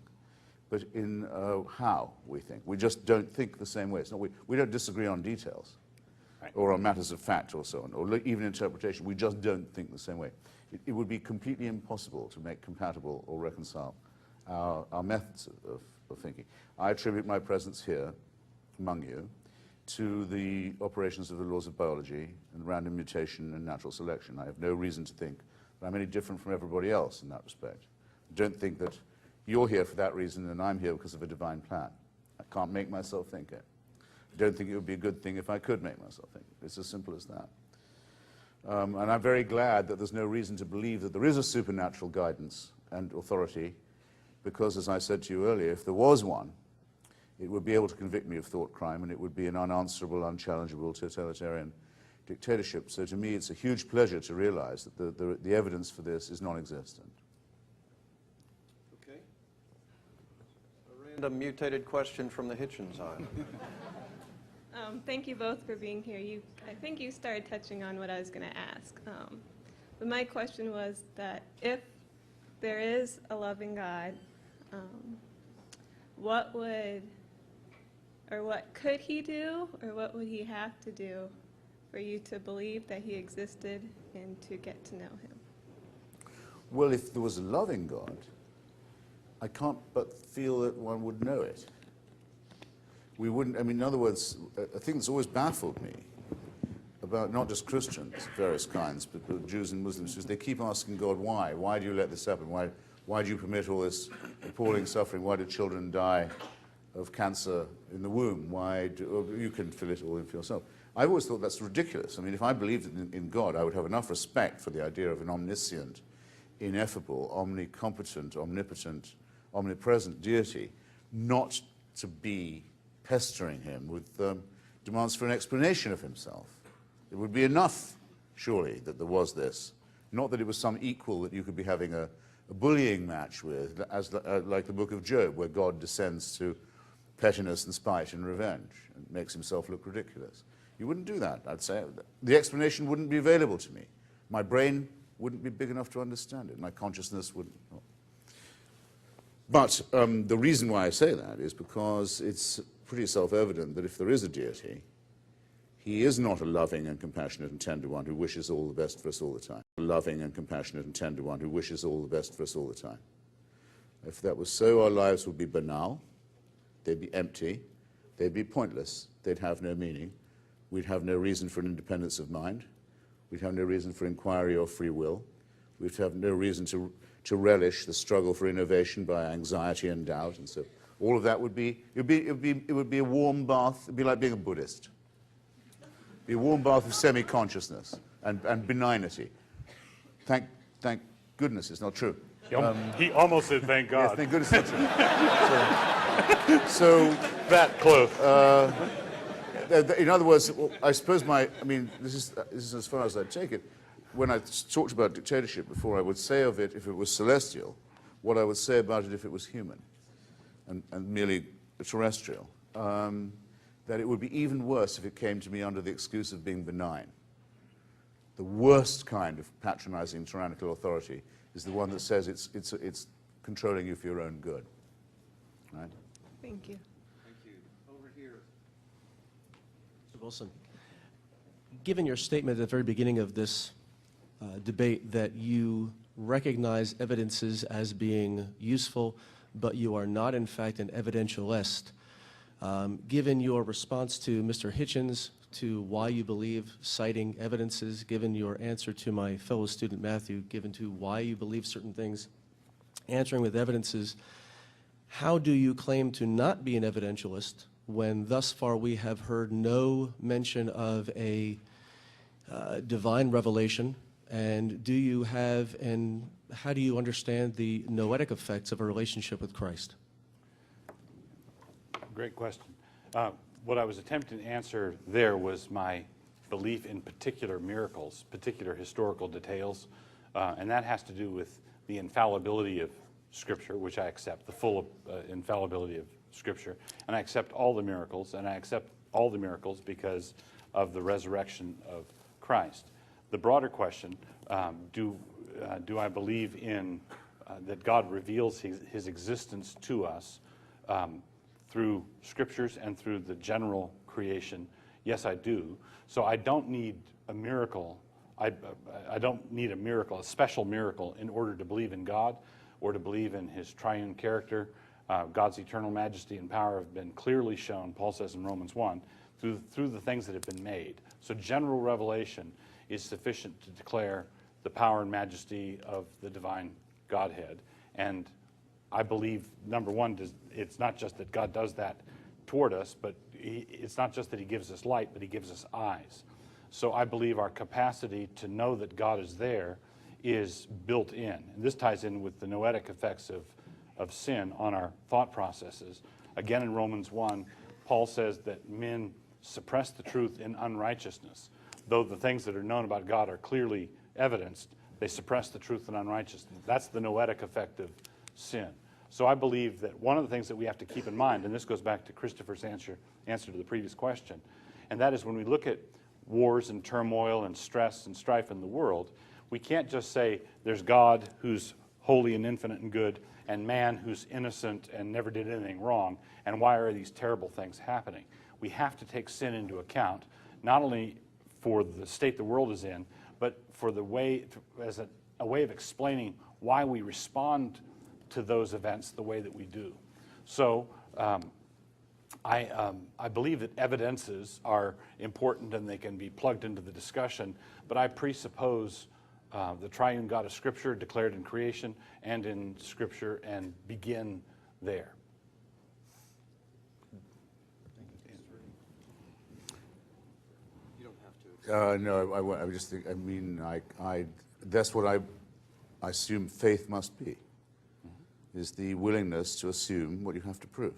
but in how we think. We just don't think the same way. It's not, we don't disagree on details, right, or on matters of fact or so on, or even interpretation. We just don't think the same way. It would be completely impossible to make compatible or reconcile our methods of thinking. I attribute my presence here among you to the operations of the laws of biology and random mutation and natural selection. I have no reason to think that I'm any different from everybody else in that respect. I don't think that you're here for that reason and I'm here because of a divine plan. I can't make myself think it. I don't think it would be a good thing if I could make myself think it. It's as simple as that. And I'm very glad that there's no reason to believe that there is a supernatural guidance and authority, because, as I said to you earlier, if there was one, it would be able to convict me of thought crime, and it would be an unanswerable, unchallengeable totalitarian dictatorship. So to me, it's a huge pleasure to realize that the evidence for this is non-existent. Okay. A random mutated question from the Hitchens aisle. Thank you both for being here. I think you started touching on what I was going to ask. But my question was that if there is a loving God, what could he do, or what would he have to do for you to believe that he existed and to get to know him? Well, if there was a loving God, I can't but feel that one would know it. We wouldn't, I mean, in other words, a thing that's always baffled me about not just Christians of various kinds, but Jews and Muslims, is they keep asking God, why? Why do you let this happen? Why do you permit all this appalling suffering? Why do children die of cancer in the womb? You can fill it all in for yourself. I've always thought that's ridiculous. I mean, if I believed in God, I would have enough respect for the idea of an omniscient, ineffable, omnicompetent, omnipotent, omnipresent deity, not to be pestering him with demands for an explanation of himself. It would be enough, surely, that there was this. Not that it was some equal that you could be having a bullying match with, like the book of Job, where God descends to pettiness and spite and revenge and makes himself look ridiculous. You wouldn't do that, I'd say. The explanation wouldn't be available to me. My brain wouldn't be big enough to understand it. My consciousness wouldn't. But the reason why I say that is because it's pretty self-evident that if there is a deity, he is not a loving and compassionate and tender one who wishes all the best for us all the time. A loving and compassionate and tender one who wishes all the best for us all the time. If that was so, our lives would be banal, they'd be empty, they'd be pointless, they'd have no meaning, we'd have no reason for an independence of mind, we'd have no reason for inquiry or free will, We have no reason to relish the struggle for innovation by anxiety and doubt, and so all of that would be it would be a warm bath. It'd be like being a Buddhist. It'd be a warm bath of semi-consciousness and benignity. Thank goodness it's not true. He almost said, "Thank God." Yes, thank goodness it's not true. So That close. in other words, I suppose this is as far as I take it. When I talked about dictatorship before, I would say of it, if it was celestial, what I would say about it if it was human and merely terrestrial, that it would be even worse if it came to me under the excuse of being benign. The worst kind of patronizing tyrannical authority is the one that says it's controlling you for your own good. Right? Thank you. Mr. Wilson, given your statement at the very beginning of this debate that you recognize evidences as being useful, but you are not, in fact, an evidentialist, given your response to Mr. Hitchens, to why you believe citing evidences, given your answer to my fellow student Matthew, given to why you believe certain things, answering with evidences, how do you claim to not be an evidentialist when thus far we have heard no mention of a divine revelation? And do you have, and how do you understand the noetic effects of a relationship with Christ? Great question. What I was attempting to answer there was my belief in particular miracles, particular historical details, and that has to do with the infallibility of Scripture, which I accept, the full infallibility of Scripture, and I accept all the miracles, and I accept all the miracles because of the resurrection of Christ. The broader question, do I believe in that God reveals his existence to us through Scriptures and through the general creation? Yes, I do. So I don't need a miracle. I don't need a miracle, a special miracle, in order to believe in God or to believe in his triune character. God's eternal majesty and power have been clearly shown, Paul says in Romans 1, through the things that have been made. So general revelation is sufficient to declare the power and majesty of the divine Godhead. And I believe, number one, it's not just that God does that toward us, but it's not just that he gives us light, but he gives us eyes. So I believe our capacity to know that God is there is built in. And this ties in with the noetic effects of sin on our thought processes. Again, in Romans 1, Paul says that men suppress the truth in unrighteousness. Though the things that are known about God are clearly evidenced, they suppress the truth in unrighteousness. That's the noetic effect of sin. So I believe that one of the things that we have to keep in mind, and this goes back to Christopher's answer to the previous question, and that is when we look at wars and turmoil and stress and strife in the world, we can't just say there's God who's holy and infinite and good, and man who's innocent and never did anything wrong, and why are these terrible things happening? We have to take sin into account, not only for the state the world is in, but for the way, as a way of explaining why we respond to those events the way that we do. So I believe that evidences are important and they can be plugged into the discussion, but I presuppose the triune God of Scripture declared in creation and in Scripture and begin there. No, I won't. I just think, that's what I assume faith must be, is the willingness to assume what you have to prove.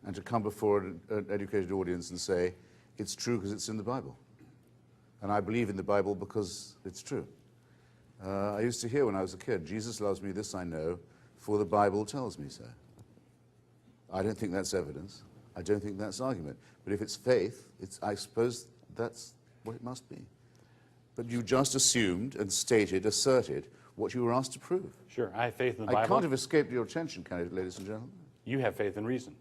And to come before an educated audience and say, it's true because it's in the Bible. And I believe in the Bible because it's true. I used to hear when I was a kid, Jesus loves me, this I know, for the Bible tells me so. I don't think that's evidence. I don't think that's argument. But if it's faith, I suppose that's what it must be. But you just assumed and asserted what you were asked to prove. Sure, I have faith in the Bible. I can't have escaped your attention, can I, ladies and gentlemen? You have faith in reason.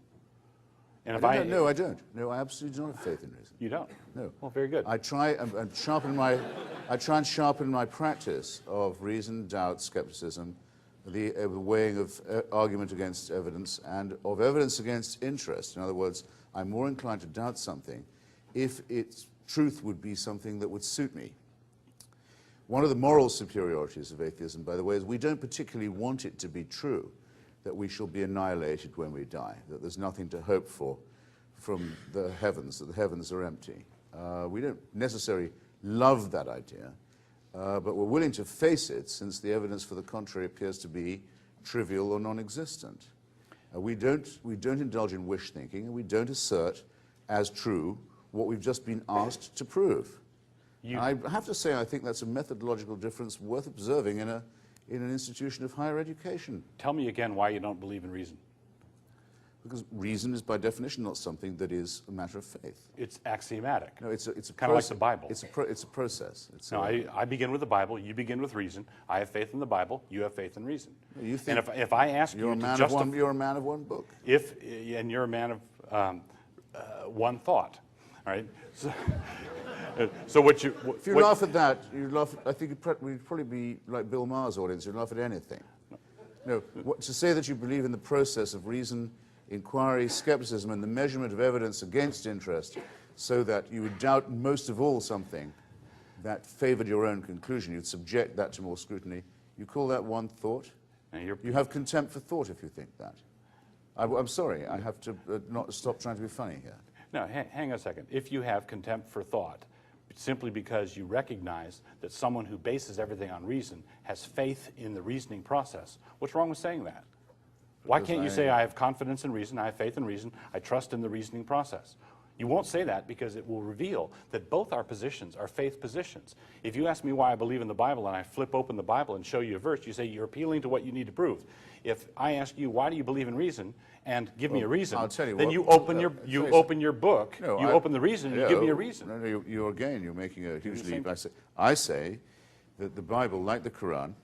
And if No, I don't. No, I absolutely don't have faith in reason. You don't? No. Well, very good. I try and sharpen my practice of reason, doubt, skepticism, the weighing of argument against evidence and of evidence against interest. In other words, I'm more inclined to doubt something if its truth would be something that would suit me. One of the moral superiorities of atheism, by the way, is we don't particularly want it to be true that we shall be annihilated when we die, that there's nothing to hope for from the heavens, that the heavens are empty. We don't necessarily love that idea, but we're willing to face it since the evidence for the contrary appears to be trivial or non-existent. We don't indulge in wish thinking, and we don't assert as true what we've just been asked to prove. I have to say, I think that's a methodological difference worth observing in an institution of higher education. Tell me again why you don't believe in reason. Because reason is by definition not something that is a matter of faith. It's axiomatic. No, it's a kind of like the Bible. It's a process. No, I begin with the Bible. You begin with reason. I have faith in the Bible. You have faith in reason. You think and if I ask you to justify, you're a man of one book. And you're a man of one thought, all right? So what you if you laugh at that, you laugh. I think we'd probably be like Bill Maher's audience. You'd laugh at anything. No, to say that you believe in the process of reason, inquiry, skepticism, and the measurement of evidence against interest, so that you would doubt most of all something that favored your own conclusion. You'd subject that to more scrutiny. You call that one thought? You have contempt for thought if you think that. I'm sorry. I have to not stop trying to be funny here. No, hang on a second. If you have contempt for thought, simply because you recognize that someone who bases everything on reason has faith in the reasoning process, what's wrong with saying that? Why can't you say, I have confidence in reason, I have faith in reason, I trust in the reasoning process? You won't say that because it will reveal that both our positions are faith positions. If you ask me why I believe in the Bible and I flip open the Bible and show you a verse, you say you're appealing to what you need to prove. If I ask you, why do you believe in reason, and give me a reason, I'll tell you then what, you open your book, no, you open the reason, and you give me a reason. No, you're making a huge leap. I say that the Bible, like the Quran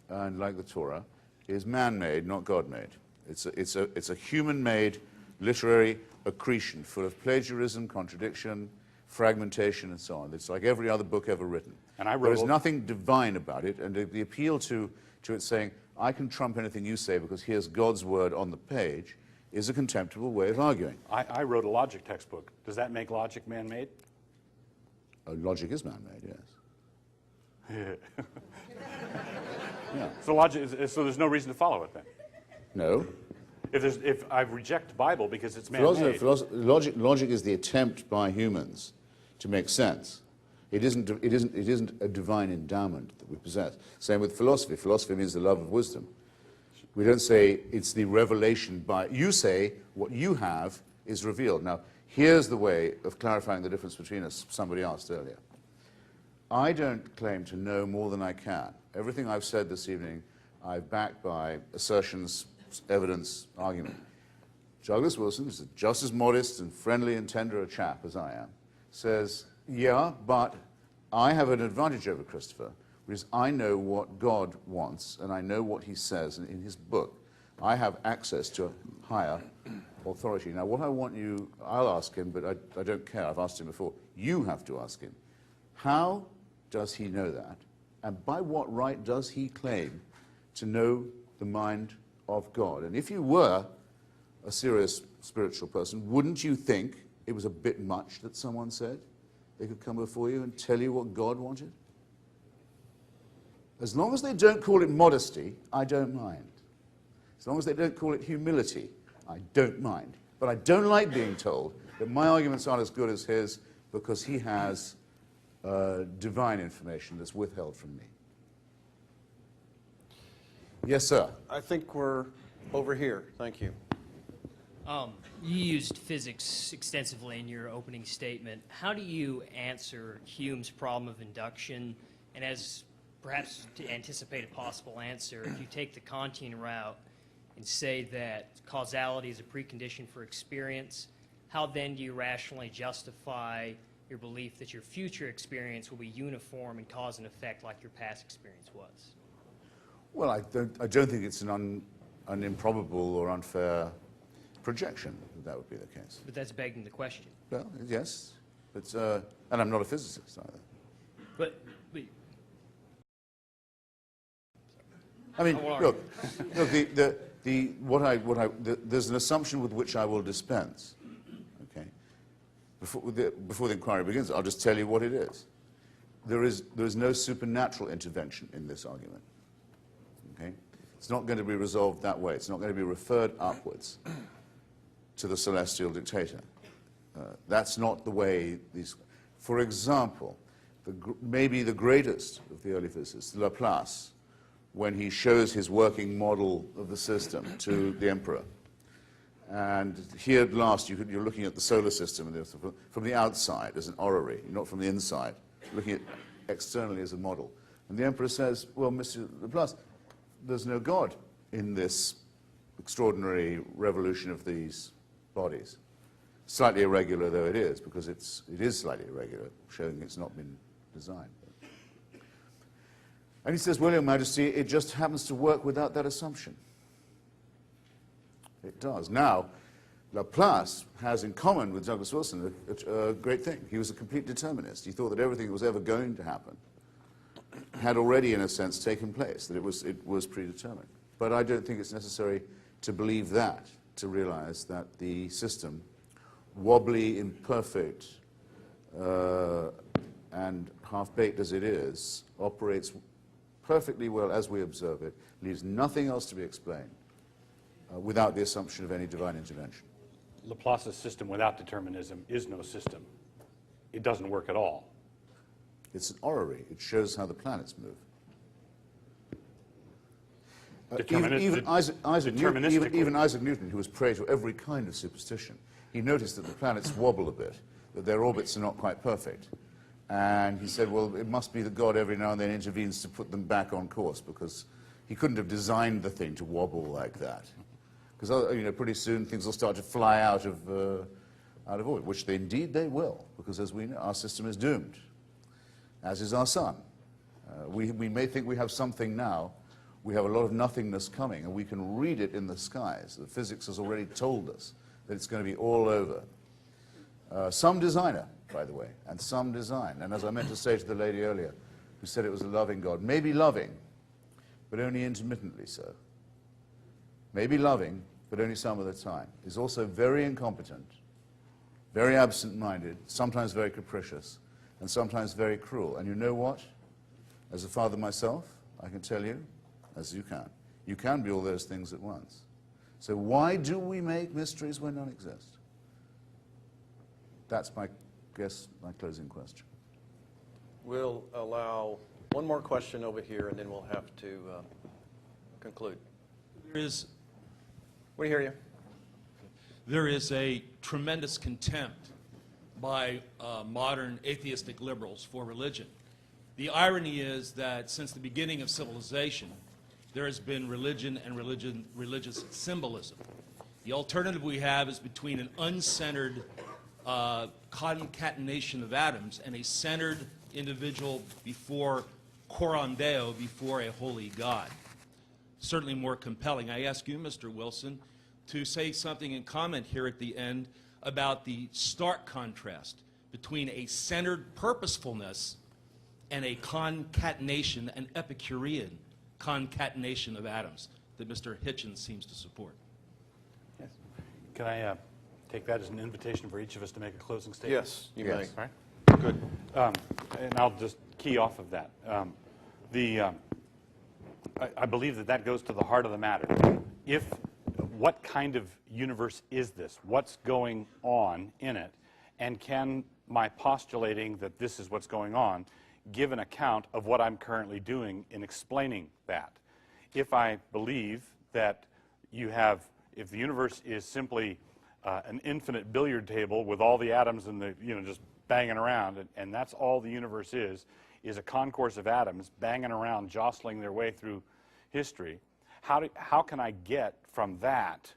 and like the Torah, is man-made, not God-made. It's a human-made literary accretion full of plagiarism, contradiction, fragmentation, and so on. It's like every other book ever written. And I wrote there is nothing divine about it, and the appeal to it saying, I can trump anything you say because here's God's word on the page, is a contemptible way of arguing. I wrote a logic textbook. Does that make logic man-made? Logic is man-made, yes. Yeah. So there's no reason to follow it then? No. If I reject the Bible because it's man-made. Logic is the attempt by humans to make sense. It isn't a divine endowment that we possess. Same with philosophy. Philosophy means the love of wisdom. We don't say it's the revelation by... You say what you have is revealed. Now, here's the way of clarifying the difference between us. Somebody asked earlier. I don't claim to know more than I can. Everything I've said this evening, I've backed by assertions, evidence, argument. Douglas Wilson, who's just as modest and friendly and tender a chap as I am, says, yeah, but I have an advantage over Christopher, which is I know what God wants, and I know what he says in his book. I have access to a higher authority. Now, what I want you, I'll ask him, but I don't care. I've asked him before. You have to ask him. How does he know that? And by what right does he claim to know the mind of God? And if you were a serious spiritual person, wouldn't you think it was a bit much that someone said they could come before you and tell you what God wanted? As long as they don't call it modesty, I don't mind. As long as they don't call it humility, I don't mind. But I don't like being told that my arguments aren't as good as his because he has divine information that's withheld from me. Yes, sir. I think we're over here. Thank you. You used physics extensively in your opening statement. How do you answer Hume's problem of induction? And as perhaps to anticipate a possible answer, if you take the Kantian route and say that causality is a precondition for experience, how then do you rationally justify your belief that your future experience will be uniform in cause and effect like your past experience was? Well, I don't think it's an improbable or unfair projection that would be the case. But that's begging the question. Well, yes, but, and I'm not a physicist either. But I mean, look, there's an assumption with which I will dispense. Okay, before the inquiry begins, I'll just tell you what it is. there is no supernatural intervention in this argument. Okay? It's not going to be resolved that way. It's not going to be referred upwards to the celestial dictator. That's not the way these... For example, maybe the greatest of the early physicists, Laplace, when he shows his working model of the system to the emperor. And here at last, you're looking at the solar system from the outside as an orrery, not from the inside, looking at externally as a model. And the emperor says, well, Mr. Laplace, there's no God in this extraordinary revolution of these bodies. Slightly irregular though it is, because it is slightly irregular, showing it's not been designed. And he says, well, Your Majesty, it just happens to work without that assumption. It does. Now, Laplace has in common with Douglas Wilson a great thing. He was a complete determinist. He thought that everything that was ever going to happen had already, in a sense, taken place, that it was predetermined. But I don't think it's necessary to believe that, to realize that the system, wobbly, imperfect, and half-baked as it is, operates perfectly well as we observe it, leaves nothing else to be explained without the assumption of any divine intervention. Laplace's system without determinism is no system. It doesn't work at all. It's an orrery. It shows how the planets move. Even Isaac Newton, who was prey to every kind of superstition, he noticed that the planets wobble a bit, that their orbits are not quite perfect. And he said, well, it must be that God every now and then intervenes to put them back on course, because he couldn't have designed the thing to wobble like that. Because pretty soon things will start to fly out of orbit, which indeed they will, because as we know, our system is doomed, as is our sun. We may think we have something now. We have a lot of nothingness coming, and we can read it in the skies. The physics has already told us that it's going to be all over. Some designer, by the way, and some design. And as I meant to say to the lady earlier, who said it was a loving God, maybe loving, but only intermittently so. Maybe loving, but only some of the time. Is also very incompetent, very absent-minded, sometimes very capricious, and sometimes very cruel. And you know what? As a father myself, I can tell you, as you can be all those things at once. So why do we make mysteries when none exist? That's my closing question. We'll allow one more question over here, and then we'll have to conclude. We hear you. There is a tremendous contempt by modern atheistic liberals for religion. The irony is that since the beginning of civilization, there has been religion and religious symbolism. The alternative we have is between an uncentered concatenation of atoms and a centered individual before coram Deo, before a holy God. Certainly more compelling. I ask you, Mr. Wilson, to say something and comment here at the end about the stark contrast between a centered purposefulness and a concatenation, an Epicurean concatenation of atoms that Mr. Hitchens seems to support. Yes. Can I take that as an invitation for each of us to make a closing statement? Yes, you may. All right. Good. And I'll just key off of that. I believe that goes to the heart of the matter. What kind of universe is this? What's going on in it? And can my postulating that this is what's going on give an account of what I'm currently doing in explaining that? If I believe that if the universe is simply an infinite billiard table with all the atoms and just banging around, and that's all the universe is a concourse of atoms banging around, jostling their way through history, how can I get from that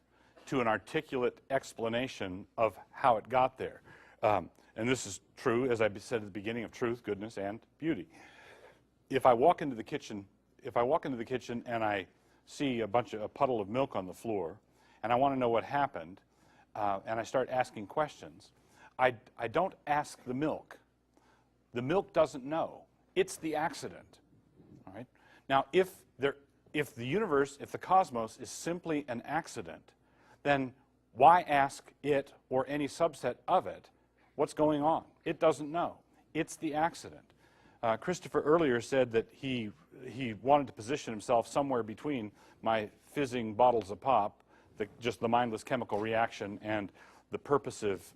to an articulate explanation of how it got there? And this is true, as I said at the beginning, of truth, goodness, and beauty. If I walk into the kitchen and I see a puddle of milk on the floor, and I want to know what happened, and I start asking questions, I don't ask the milk. The milk doesn't know. It's the accident. All right? Now, if the universe, if the cosmos is simply an accident, then why ask it or any subset of it what's going on? It doesn't know. It's the accident. Christopher earlier said that he wanted to position himself somewhere between my fizzing bottles of pop, just the mindless chemical reaction, and the purposive,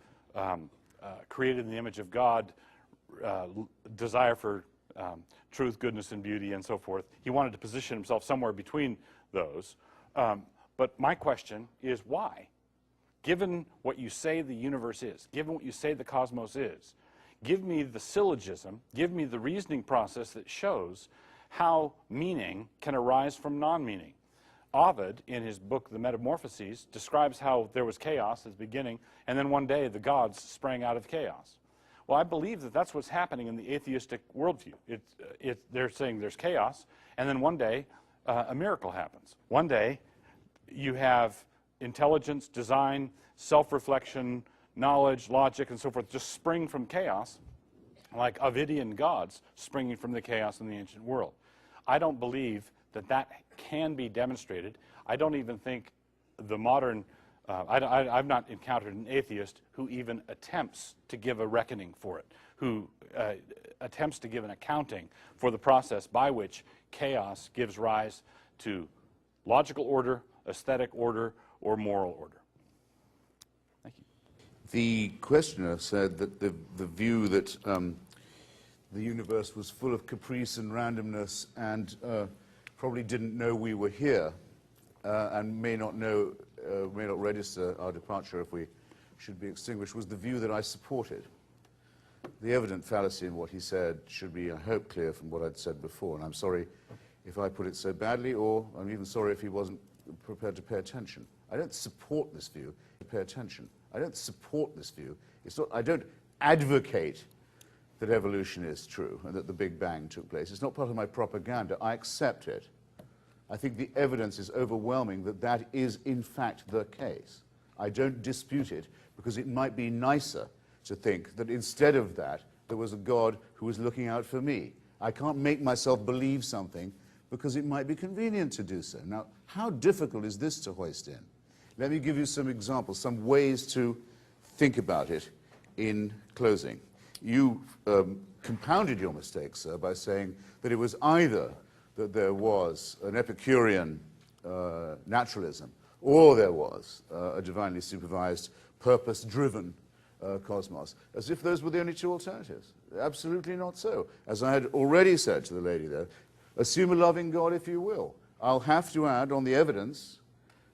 created in the image of God, desire for truth, goodness, and beauty, and so forth. He wanted to position himself somewhere between those. But my question is why? Given what you say the universe is, given what you say the cosmos is, give me the syllogism, give me the reasoning process that shows how meaning can arise from non-meaning. Ovid, in his book The Metamorphoses, describes how there was chaos at the beginning, and then one day the gods sprang out of chaos. Well, I believe that that's what's happening in the atheistic worldview. They're saying there's chaos, and then one day a miracle happens. One day you have intelligence, design, self-reflection, knowledge, logic, and so forth just spring from chaos, like Ovidian gods springing from the chaos in the ancient world. I don't believe that that can be demonstrated. I don't even think the modern, I've not encountered an atheist who even attempts to give a reckoning for it, who attempts to give an accounting for the process by which chaos gives rise to logical order, aesthetic order, or moral order. Thank you. The questioner said that the view that the universe was full of caprice and randomness and probably didn't know we were here and may not register our departure if we should be extinguished, was the view that I supported. The evident fallacy in what he said should be, I hope, clear from what I'd said before, and I'm sorry if I put it so badly, or I'm even sorry if he wasn't prepared to pay attention. I don't support this view. Pay attention. I don't support this view. It's not, I don't advocate that evolution is true and that the Big Bang took place. It's not part of my propaganda. I accept it. I think the evidence is overwhelming that that is, in fact, the case. I don't dispute it because it might be nicer to think that instead of that, there was a God who was looking out for me. I can't make myself believe something because it might be convenient to do so. Now, how difficult is this to hoist in? Let me give you some examples, some ways to think about it in closing. You compounded your mistake, sir, by saying that it was either that there was an Epicurean naturalism or there was a divinely supervised, purpose-driven cosmos, as if those were the only two alternatives. Absolutely not so. As I had already said to the lady there, assume a loving God if you will. I'll have to add on the evidence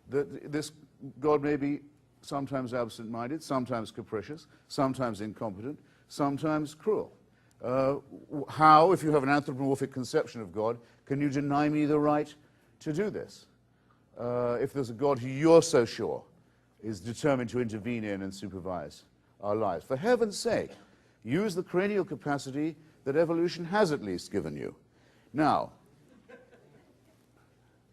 that this God may be sometimes absent-minded, sometimes capricious, sometimes incompetent, sometimes cruel. How, if you have an anthropomorphic conception of God, can you deny me the right to do this? If there's a God who you're so sure is determined to intervene in and supervise our lives. For heaven's sake, use the cranial capacity that evolution has at least given you. Now,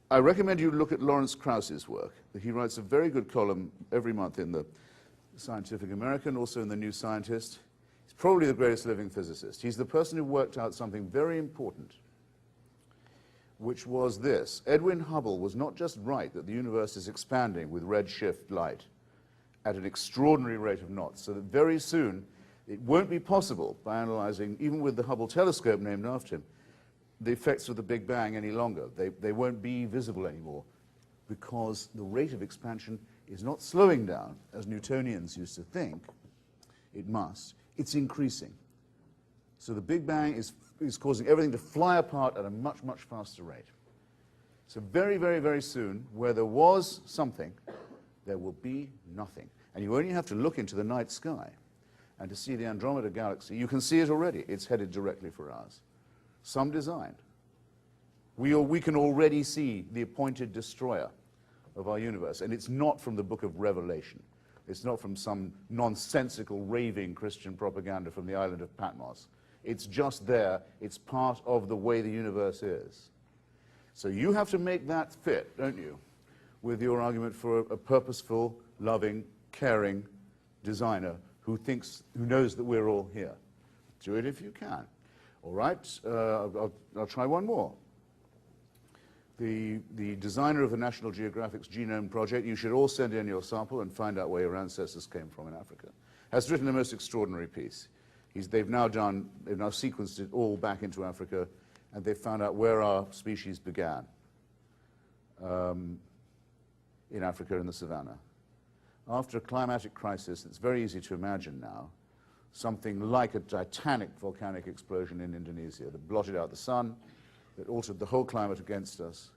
I recommend you look at Lawrence Krauss's work. He writes a very good column every month in the Scientific American, also in the New Scientist. He's probably the greatest living physicist. He's the person who worked out something very important, which was this. Edwin Hubble was not just right that the universe is expanding with redshift light at an extraordinary rate of knots, so that very soon it won't be possible, by analyzing, even with the Hubble telescope named after him, the effects of the Big Bang any longer. They won't be visible anymore because the rate of expansion is not slowing down, as Newtonians used to think it must. It's increasing. So the Big Bang is causing everything to fly apart at a much, much faster rate. So very, very, very soon, where there was something, there will be nothing. And you only have to look into the night sky and to see the Andromeda Galaxy. You can see it already. It's headed directly for ours. Some design. We can already see the appointed destroyer of our universe, and it's not from the book of Revelation. It's not from some nonsensical, raving Christian propaganda from the island of Patmos. It's just there. It's part of the way the universe is. So you have to make that fit, don't you, with your argument for a purposeful, loving, caring designer who knows that we're all here. Do it if you can. All right, I'll try one more. The designer of the National Geographic's Genome Project, you should all send in your sample and find out where your ancestors came from in Africa, has written a most extraordinary piece. They've now sequenced it all back into Africa, and they've found out where our species began in Africa in the savannah. After a climatic crisis, it's very easy to imagine now, something like a titanic volcanic explosion in Indonesia that blotted out the sun, that altered the whole climate against us.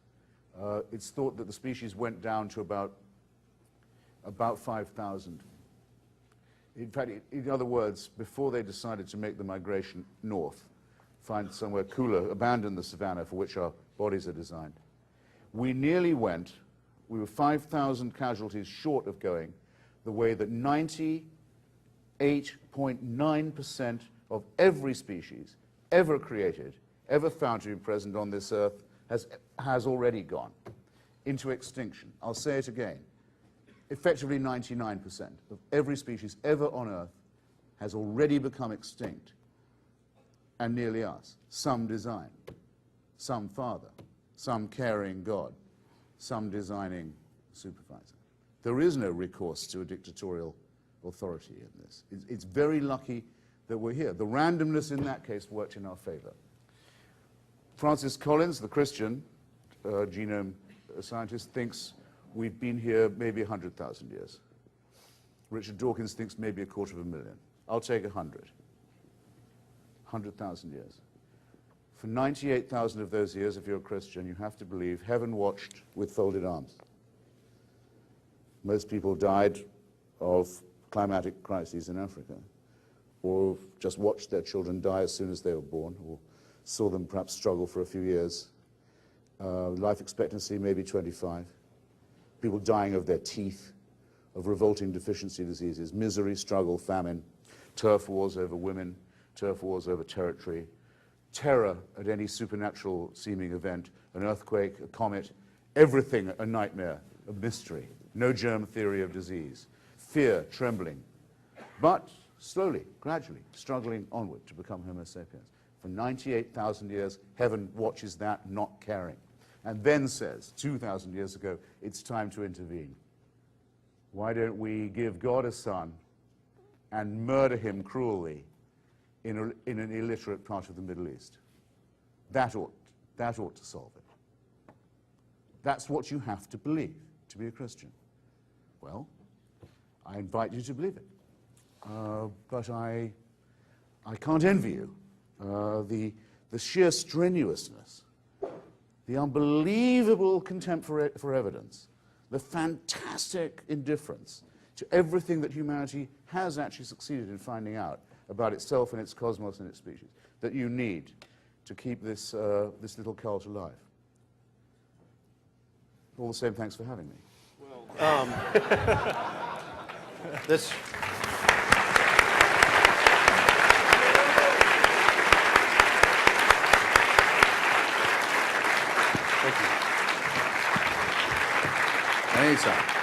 It's thought that the species went down to about 5,000. In fact, in other words, before they decided to make the migration north, find somewhere cooler, abandon the savannah for which our bodies are designed, we were 5,000 casualties short of going the way that 98.9% of every species ever created, ever found to be present on this earth, has already gone into extinction. I'll say it again. Effectively 99% of every species ever on earth has already become extinct, and nearly us. Some design, some father, some caring God, some designing supervisor. There is no recourse to a dictatorial authority in this. It's very lucky that we're here. The randomness in that case worked in our favor. Francis Collins, the Christian genome scientist, thinks we've been here maybe 100,000 years. Richard Dawkins thinks maybe 250,000. I'll take 100,000 years. For 98,000 of those years, if you're a Christian, you have to believe heaven watched with folded arms. Most people died of climatic crises in Africa, or just watched their children die as soon as they were born, or saw them perhaps struggle for a few years. Life expectancy maybe 25. People dying of their teeth, of revolting deficiency diseases, misery, struggle, famine, turf wars over women, turf wars over territory, terror at any supernatural seeming event, an earthquake, a comet, everything a nightmare, a mystery, no germ theory of disease, fear, trembling, but slowly, gradually, struggling onward to become Homo sapiens. For 98,000 years, heaven watches that, not caring, and then says, 2,000 years ago, it's time to intervene. Why don't we give God a son and murder him cruelly in an illiterate part of the Middle East? That ought to solve it. That's what you have to believe to be a Christian. Well, I invite you to believe it. But I can't envy you the sheer strenuousness, the unbelievable contempt for evidence, the fantastic indifference to everything that humanity has actually succeeded in finding out about itself and its cosmos and its species, that you need to keep this little cult alive. All the same, thanks for having me. This. Thank you. Anytime.